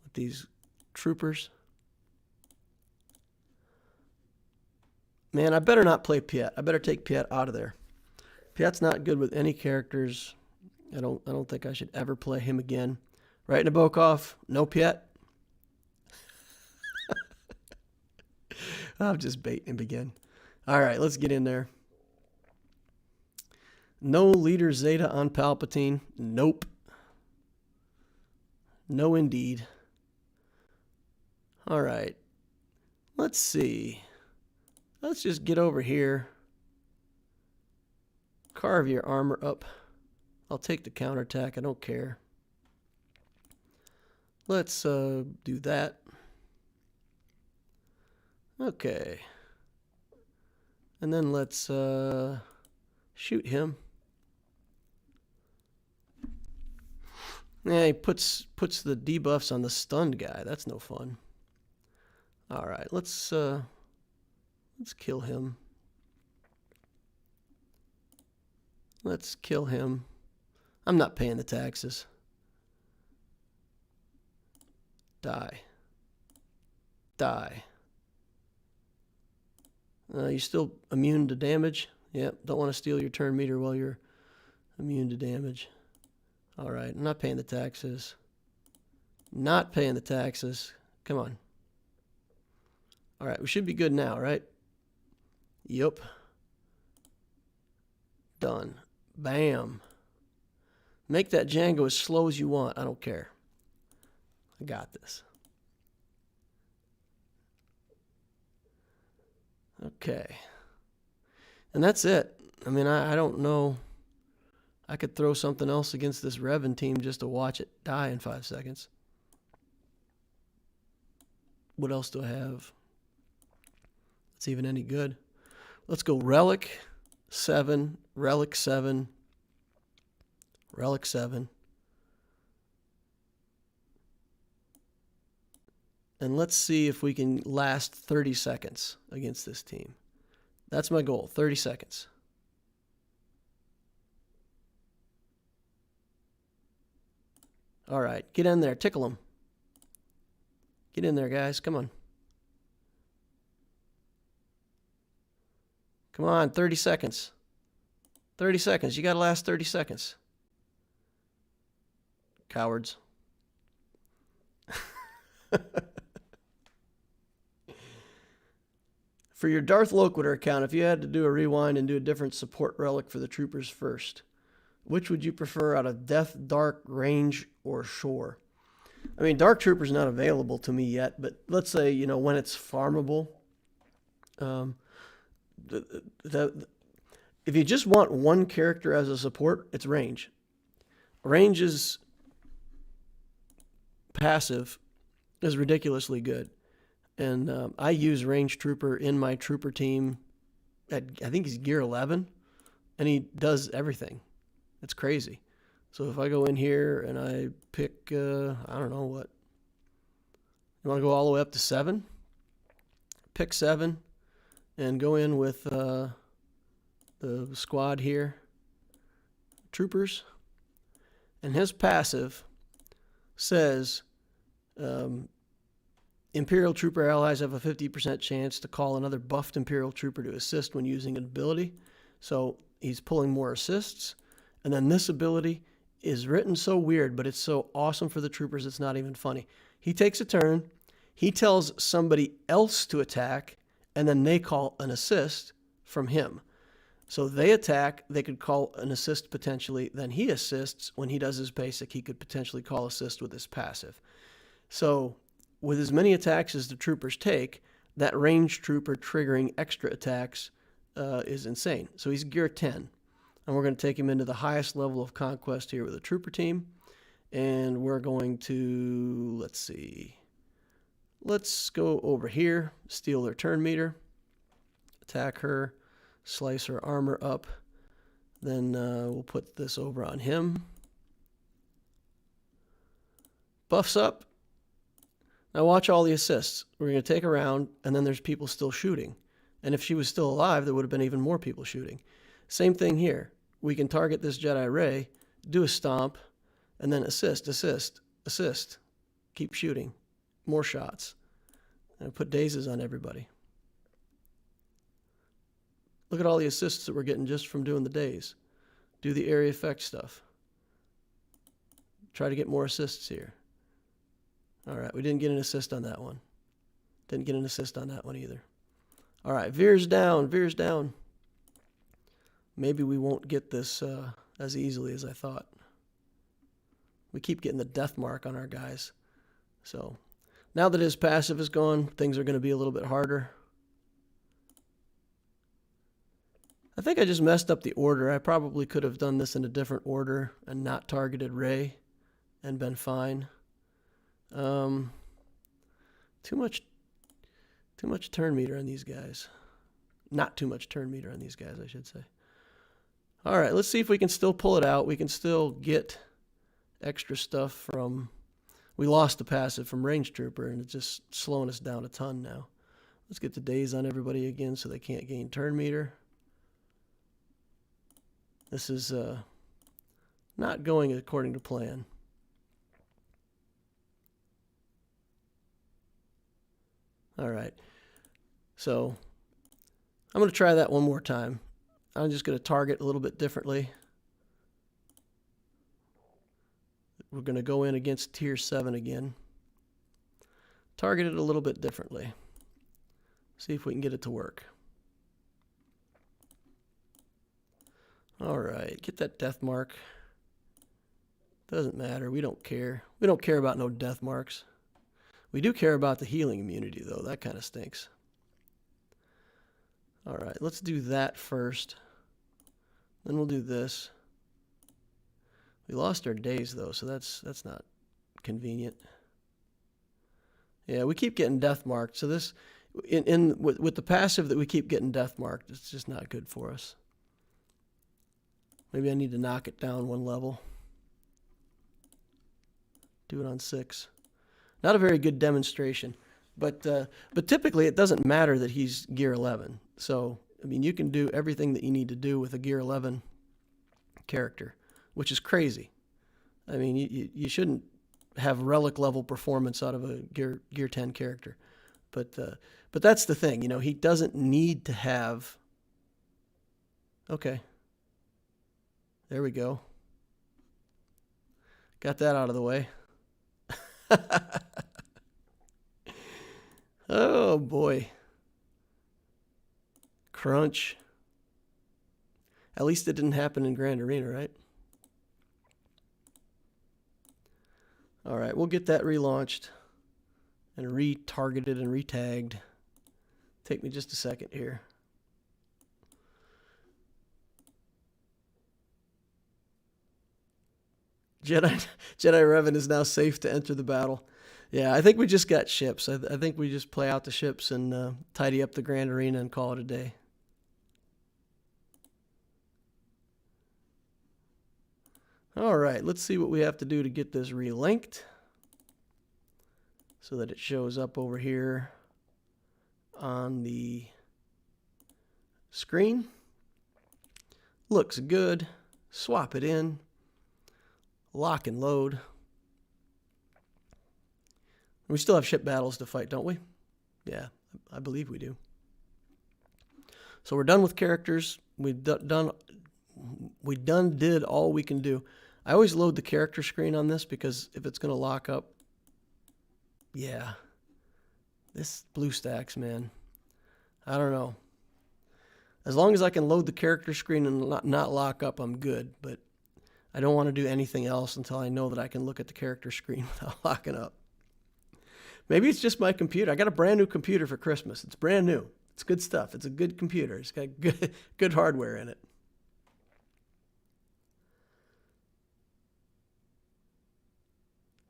with these troopers. Man, I better not play Piet. I better take Piet out of there. Piet's not good with any characters. I don't think I should ever play him again. Right, Nabokov? No Piet? I'm just baiting him again. All right, let's get in there. No Leader Zeta on Palpatine. Nope. No, indeed. All right. Let's see. Let's just get over here. Carve your armor up. I'll take the counterattack. I don't care. Let's do that. Okay. And then let's shoot him. Yeah, he puts the debuffs on the stunned guy. That's no fun. All right, let's kill him. Let's kill him. I'm not paying the taxes. Die. Die. You're still immune to damage. Yep, don't want to steal your turn meter while you're immune to damage. All right, I'm not paying the taxes. Not paying the taxes. Come on. All right, we should be good now, right? Yep. Done. Bam. Make that Django as slow as you want. I don't care. I got this. Okay. And that's it. I mean, I don't know. I could throw something else against this Revan team just to watch it die in 5 seconds. What else do I have that's even any good? Let's go Relic 7, Relic 7, Relic 7. And let's see if we can last 30 seconds against this team. That's my goal, 30 seconds. All right, get in there, tickle them. Get in there, guys, come on. Come on, 30 seconds. 30 seconds, you gotta last 30 seconds. Cowards. For your Darth Loquitur account, if you had to do a rewind and do a different support relic for the troopers first, which would you prefer out of Death, Dark, Range, or Shore? I mean, Dark Trooper's not available to me yet, but let's say, you know, when it's farmable, if you just want one character as a support, it's Range. Range's passive is ridiculously good. And I use Range Trooper in my Trooper team at, I think he's gear 11, and he does everything. It's crazy. So if I go in here and I pick, I don't know what, you want to go all the way up to 7? Pick 7 and go in with the squad here, Troopers. And his passive says, Imperial Trooper allies have a 50% chance to call another buffed Imperial Trooper to assist when using an ability. So he's pulling more assists. And then this ability is written so weird, but it's so awesome for the troopers, it's not even funny. He takes a turn, he tells somebody else to attack, and then they call an assist from him. So they attack, they could call an assist potentially, then he assists. When he does his basic, he could potentially call assist with his passive. So with as many attacks as the troopers take, that Range Trooper triggering extra attacks is insane. So he's gear 10. And we're going to take him into the highest level of conquest here with a trooper team. And we're going to, let's see. Let's go over here, steal their turn meter, attack her, slice her armor up. Then we'll put this over on him. Buffs up. Now watch all the assists. We're going to take a round, and then there's people still shooting. And if she was still alive, there would have been even more people shooting. Same thing here. We can target this Jedi Ray, do a stomp, and then assist, assist, assist. Keep shooting. More shots. And put dazes on everybody. Look at all the assists that we're getting just from doing the daze. Do the area effect stuff. Try to get more assists here. All right, we didn't get an assist on that one. Didn't get an assist on that one either. All right, veers down, veers down. Maybe we won't get this as easily as I thought. We keep getting the death mark on our guys. So now that his passive is gone, things are going to be a little bit harder. I think I just messed up the order. I probably could have done this in a different order and not targeted Rey and been fine. Too much turn meter on these guys. Not too much turn meter on these guys, I should say. All right, let's see if we can still pull it out. We can still get extra stuff from... We lost the passive from Range Trooper, and it's just slowing us down a ton now. Let's get the daze on everybody again so they can't gain turn meter. This is not going according to plan. All right. So I'm going to try that one more time. I'm just going to target a little bit differently. We're going to go in against tier 7 again. Target it a little bit differently. See if we can get it to work. All right, get that death mark. Doesn't matter, we don't care. We don't care about no death marks. We do care about the healing immunity though, that kind of stinks. All right, let's do that first. Then we'll do this. We lost our days though, so that's not convenient. Yeah, we keep getting death marked. So this, with the passive that we keep getting death marked, it's just not good for us. Maybe I need to knock it down one level. Do it on 6. Not a very good demonstration, but typically it doesn't matter that he's gear 11. So I mean, you can do everything that you need to do with a gear 11 character, which is crazy. I mean, you shouldn't have relic level performance out of a gear 10 character, but that's the thing, you know, he doesn't need to have. Okay, there we go. Got that out of the way. Oh boy. Crunch. At least it didn't happen in Grand Arena, right? All right, we'll get that relaunched and retargeted and retagged. Take me just a second here. Jedi Revan is now safe to enter the battle. Yeah, I think we just got ships. I think we just play out the ships and tidy up the Grand Arena and call it a day. All right, let's see what we have to do to get this relinked so that it shows up over here on the screen. Looks good. Swap it in. Lock and load. We still have ship battles to fight, don't we? Yeah, I believe we do. So we're done with characters. We did all we can do. I always load the character screen on this because if it's going to lock up, yeah, this blue stacks, man. I don't know. As long as I can load the character screen and not lock up, I'm good. But I don't want to do anything else until I know that I can look at the character screen without locking up. Maybe it's just my computer. I got a brand new computer for Christmas. It's brand new. It's good stuff. It's a good computer. It's got good hardware in it.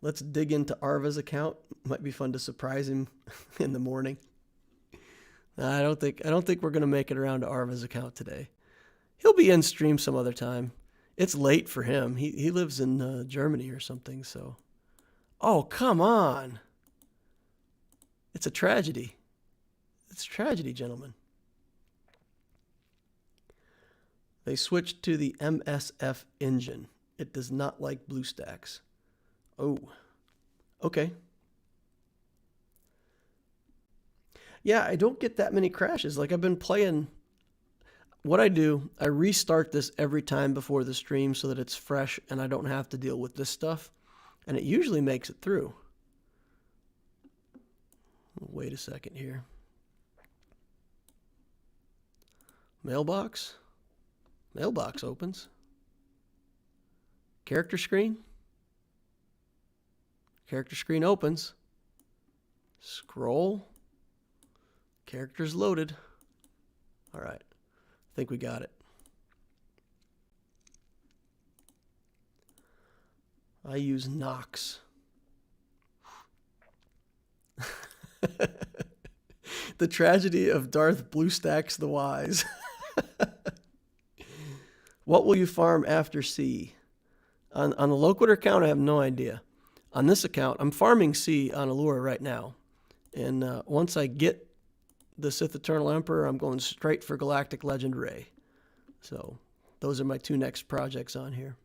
Let's dig into Arva's account. Might be fun to surprise him in the morning. I don't think we're going to make it around to Arva's account today. He'll be in stream some other time. It's late for him. He lives in Germany or something, so. Oh, come on. It's a tragedy. It's a tragedy, gentlemen. They switched to the MSF engine. It does not like BlueStacks. Oh, okay. Yeah, I don't get that many crashes. Like, I've been playing. What I do, I restart this every time before the stream so that it's fresh and I don't have to deal with this stuff. And it usually makes it through. Wait a second here. Mailbox. Mailbox opens. Character screen. Character screen opens. Scroll. Characters loaded. All right. I think we got it. I use Nox. The tragedy of Darth BlueStacks the Wise. What will you farm after C? On the Loquitur account, I have no idea. On this account, I'm farming C on ALEURA right now. And once I get the Sith Eternal Emperor, I'm going straight for Galactic Legend Rey. So those are my two next projects on here.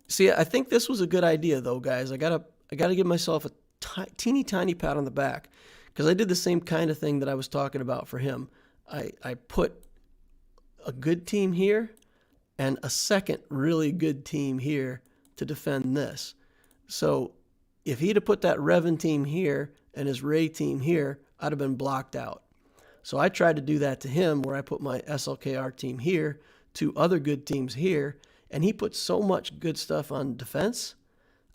See, I think this was a good idea, though, guys. I gotta give myself a teeny tiny pat on the back, Because I did the same kind of thing that I was talking about for him. I put a good team here and a second really good team here to defend this. So if he'd have put that Revan team here and his Rey team here, I'd have been blocked out. So I tried to do that to him where I put my SLKR team here, 2 other good teams here, and he put so much good stuff on defense.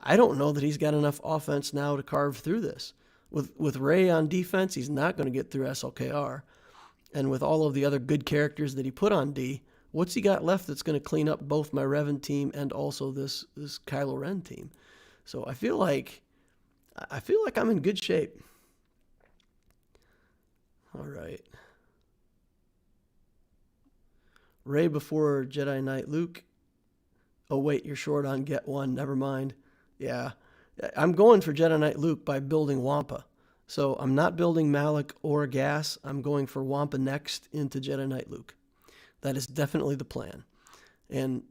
I don't know that he's got enough offense now to carve through this. With Rey on defense, he's not going to get through SLKR. And with all of the other good characters that he put on D, what's he got left that's going to clean up both my Revan team and also this Kylo Ren team? So I feel like I'm in good shape. All right. Rey before Jedi Knight Luke. Oh, wait, you're short on get one. Never mind. Yeah. I'm going for Jedi Knight Luke by building Wampa. So I'm not building Malak or Gas. I'm going for Wampa next into Jedi Knight Luke. That is definitely the plan. And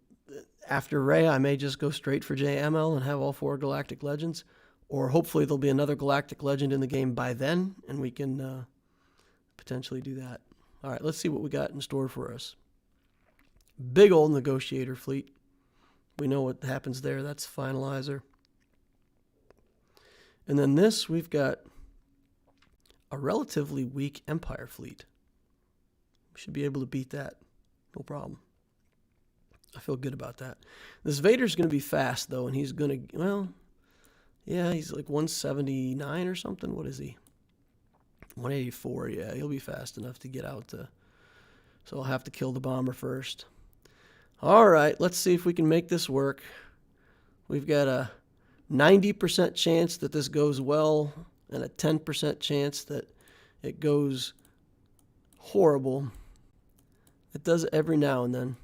after Rey, I may just go straight for JML and have all 4 Galactic Legends. Or hopefully there'll be another Galactic Legend in the game by then, and we can potentially do that. All right, let's see what we got in store for us. Big old Negotiator fleet. We know what happens there. That's Finalizer. And then this, we've got a relatively weak Empire fleet. We should be able to beat that. No problem. I feel good about that. This Vader's going to be fast, though, and he's going to, well, yeah, he's like 179 or something. What is he? 184, yeah. He'll be fast enough to get out to, so I'll have to kill the bomber first. All right, let's see if we can make this work. We've got a 90% chance that this goes well and a 10% chance that it goes horrible. It does it every now and then.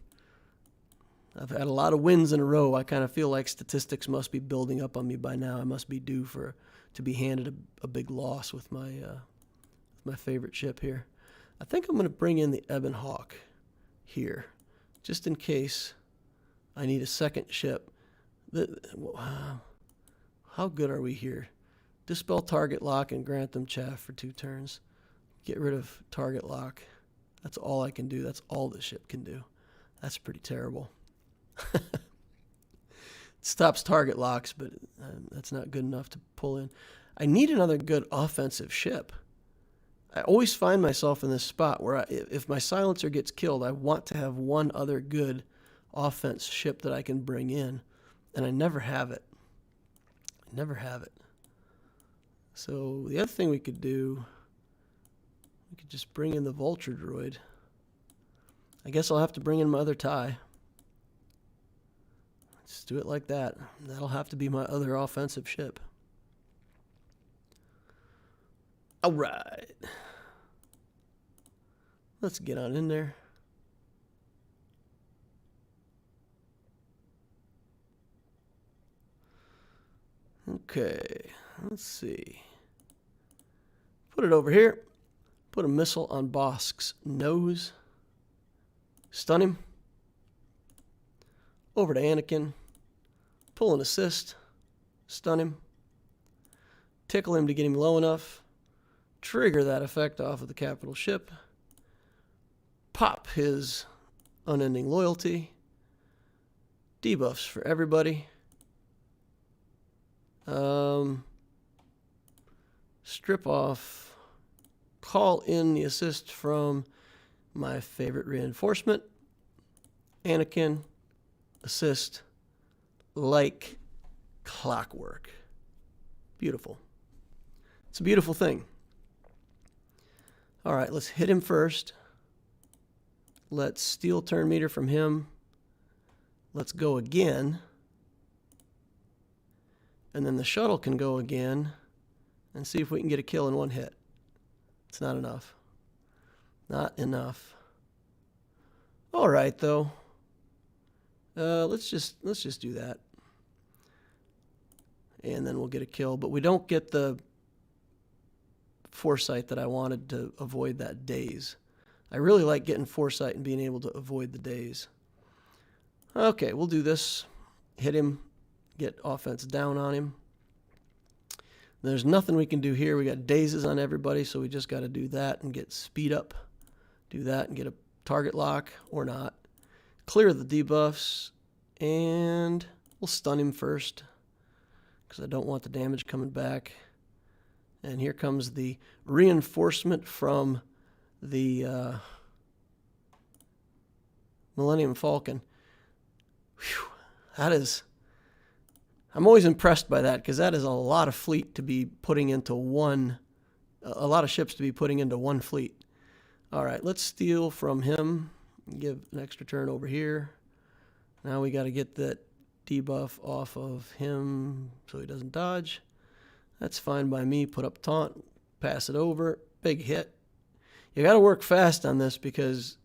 I've had a lot of wins in a row. I kind of feel like statistics must be building up on me by now. I must be due to be handed a big loss with my favorite ship here. I think I'm going to bring in the Ebon Hawk here, just in case I need a second ship. How good are we here? Dispel target lock and grant them chaff for 2 turns. Get rid of target lock. That's all I can do. That's all the ship can do. That's pretty terrible. It stops target locks, but that's not good enough to pull in. I need another good offensive ship. I always find myself in this spot where if my silencer gets killed, I want to have one other good offense ship that I can bring in, and I never have it. I never have it. So the other thing we could do, we could just bring in the Vulture droid. I guess I'll have to bring in my other TIE. Let's do it like that. That'll have to be my other offensive ship. All right. Let's get on in there. Okay, let's see. Put it over here. Put a missile on Bosk's nose. Stun him. Over to Anakin. Pull an assist. Stun him. Tickle him to get him low enough. Trigger that effect off of the capital ship. Pop his unending loyalty. Debuffs for everybody. Strip off. Call in the assist from my favorite reinforcement. Anakin. Assist like clockwork. Beautiful. It's a beautiful thing. All right, let's hit him first. Let's steal turn meter from him. Let's go again. And then the shuttle can go again and see if we can get a kill in one hit. It's not enough. Not enough. All right, though. Let's just do that. And then we'll get a kill. But we don't get the foresight that I wanted to avoid that daze. I really like getting foresight and being able to avoid the daze. Okay, we'll do this. Hit him. Get offense down on him. There's nothing we can do here. We got dazes on everybody, so we just got to do that and get speed up. Do that and get a target lock or not. Clear the debuffs, and we'll stun him first because I don't want the damage coming back. And here comes the reinforcement from the Millennium Falcon. Whew, that is... I'm always impressed by that because that is a lot of fleet to be putting into one... A lot of ships to be putting into one fleet. All right, let's steal from him. Give an extra turn over here. Now we got to get that debuff off of him so he doesn't dodge. That's fine by me. Put up taunt, pass it over, big hit. You got to work fast on this because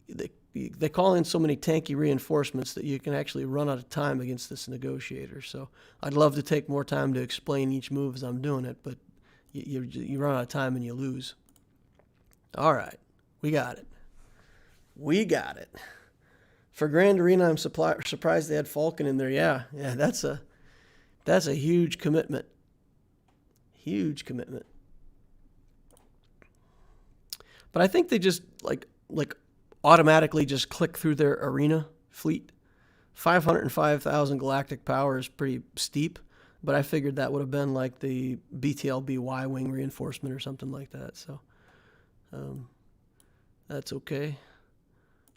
they call in so many tanky reinforcements that you can actually run out of time against this negotiator. So I'd love to take more time to explain each move as I'm doing it, but you run out of time and you lose. All right, we got it. We got it. For Grand Arena, I'm surprised they had Falcon in there. Yeah, that's a huge commitment. Huge commitment. But I think they just like automatically just click through their arena fleet. 505,000 galactic power is pretty steep, but I figured that would have been like the BTLB Y-wing reinforcement or something like that. So that's okay.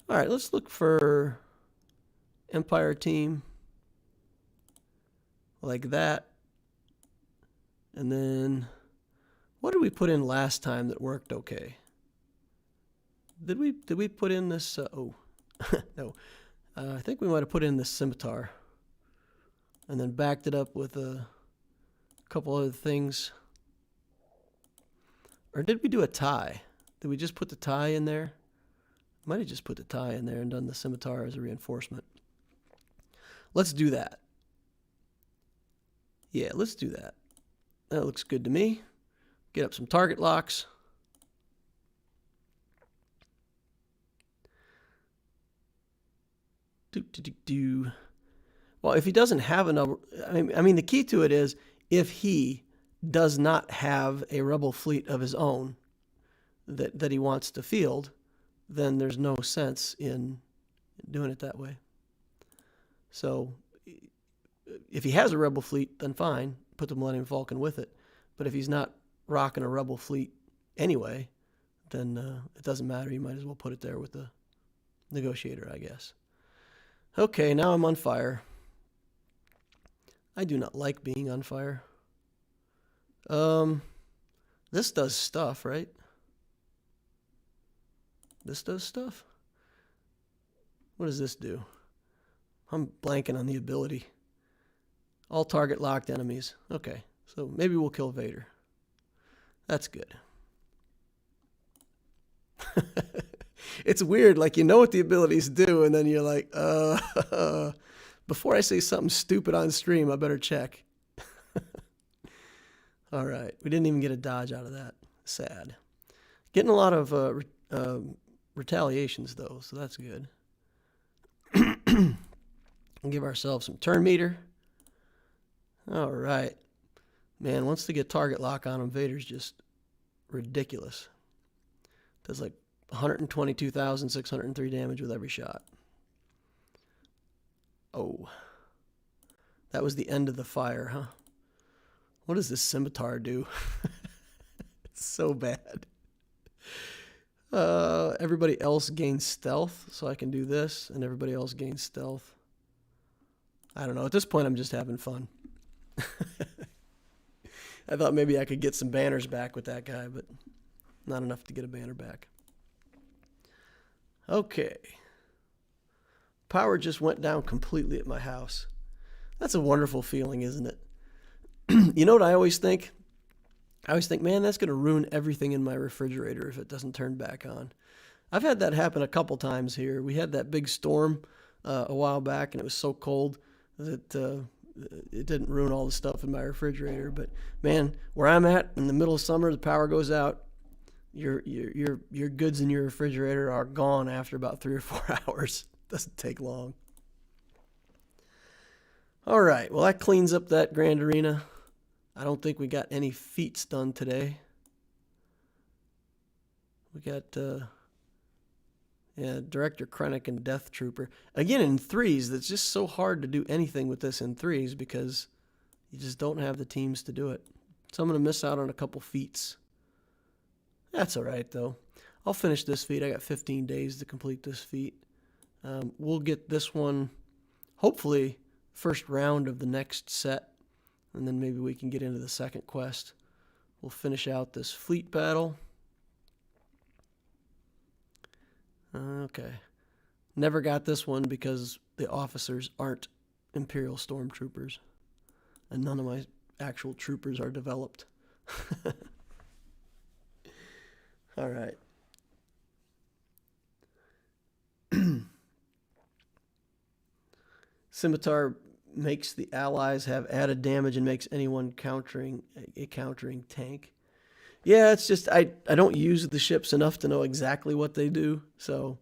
All right, let's look for Empire team like that. And then what did we put in last time that worked okay? Did we put in this? No. I think we might have put in this scimitar and then backed it up with a couple other things. Or did we do a tie? Did we just put the tie in there? Might have just put the tie in there and done the scimitar as a reinforcement. Let's do that. Yeah, let's do that. That looks good to me. Get up some target locks. Well, if he doesn't have another... I mean, the key to it is if he does not have a rebel fleet of his own that he wants to field, then there's no sense in doing it that way. So if he has a rebel fleet, then fine, put the Millennium Falcon with it. But if he's not rocking a rebel fleet anyway, then it doesn't matter. You might as well put it there with the Negotiator, I guess. Okay, now I'm on fire. I do not like being on fire. This does stuff, right? This does stuff? What does this do? I'm blanking on the ability. All target locked enemies. Okay, so maybe we'll kill Vader. That's good. It's weird, like you know what the abilities do, and then you're like, before I say something stupid on stream, I better check. All right, we didn't even get a dodge out of that. Sad. Getting a lot of retaliations, though, so that's good. We'll give ourselves some turn meter. All right. Man, once they get target lock on him, Vader's just ridiculous. Does like 122,603 damage with every shot. Oh. That was the end of the fire, huh? What does this scimitar do? It's so bad. Everybody else gains stealth, so I can do this, and everybody else gains stealth. I don't know. At this point, I'm just having fun. I thought maybe I could get some banners back with that guy, but not enough to get a banner back. Okay. Power just went down completely at my house. That's a wonderful feeling, isn't it? You know what I always think? I always think, man, that's going to ruin everything in my refrigerator if it doesn't turn back on. I've had that happen a couple times here. We had that big storm a while back, and it was so cold that it didn't ruin all the stuff in my refrigerator. But, man, where I'm at, in the middle of summer, the power goes out. Your goods in your refrigerator are gone after about 3 or 4 hours. Doesn't take long. All right, well, that cleans up that Grand Arena. I don't think we got any feats done today. We got, yeah, Director Krennic and Death Trooper. Again, in threes, it's just so hard to do anything with this in threes because you just don't have the teams to do it. So I'm going to miss out on a couple feats. That's all right, though. I'll finish this feat. I got 15 days to complete this feat. We'll get this one, hopefully, first round of the next set, and then maybe we can get into the second quest. We'll finish out this fleet battle. Okay. Never got this one because the officers aren't Imperial Stormtroopers, and none of my actual troopers are developed. All right. Scimitar makes the allies have added damage and makes anyone countering a countering tank. Yeah, it's just I don't use the ships enough to know exactly what they do. So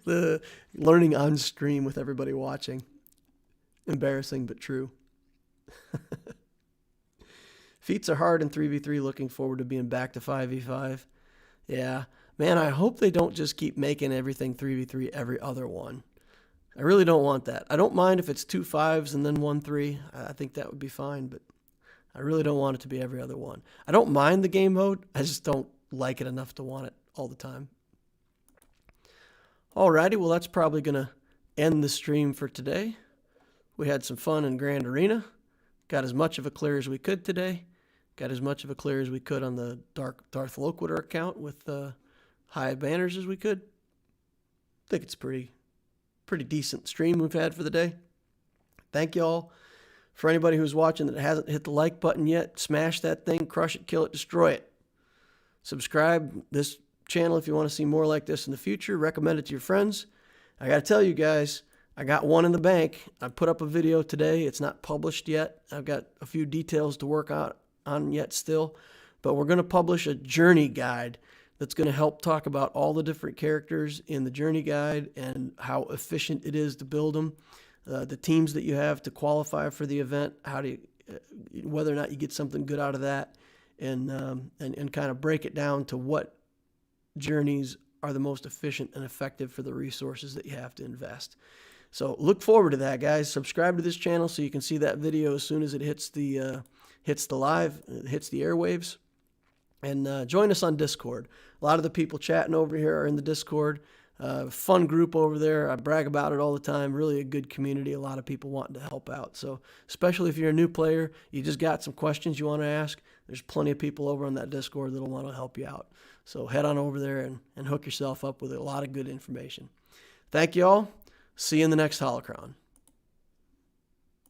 the learning on stream with everybody watching. Embarrassing but true. Feats are hard in 3v3. Looking forward to being back to 5v5. Yeah. Man, I hope they don't just keep making everything 3v3 every other one. I really don't want that. I don't mind if it's 2 5s and then 1 3. I think that would be fine, but I really don't want it to be every other one. I don't mind the game mode. I just don't like it enough to want it all the time. Alrighty, well, that's probably going to end the stream for today. We had some fun in Grand Arena. Got as much of a clear as we could today. Got as much of a clear as we could on the Darth Loquitur account with high banners as we could. I think it's pretty decent stream we've had for the day. Thank you all. For anybody who's watching that hasn't hit the like button yet, smash that thing, crush it, kill it, destroy it. Subscribe this channel if you want to see more like this in the future. Recommend it to your friends. I got to tell you guys, I got one in the bank. I put up a video today. It's not published yet. I've got a few details to work on yet still. But we're going to publish a journey guide that's going to help talk about all the different characters in the journey guide and how efficient it is to build them, the teams that you have to qualify for the event, whether or not you get something good out of that, and kind of break it down to what journeys are the most efficient and effective for the resources that you have to invest. So look forward to that, guys. Subscribe to this channel so you can see that video as soon as it hits the airwaves. And join us on Discord. A lot of the people chatting over here are in the Discord. Fun group over there. I brag about it all the time. Really a good community. A lot of people wanting to help out. So especially if you're a new player, you just got some questions you want to ask, there's plenty of people over on that Discord that'll want to help you out. So head on over there and hook yourself up with a lot of good information. Thank you all. See you in the next Holocron.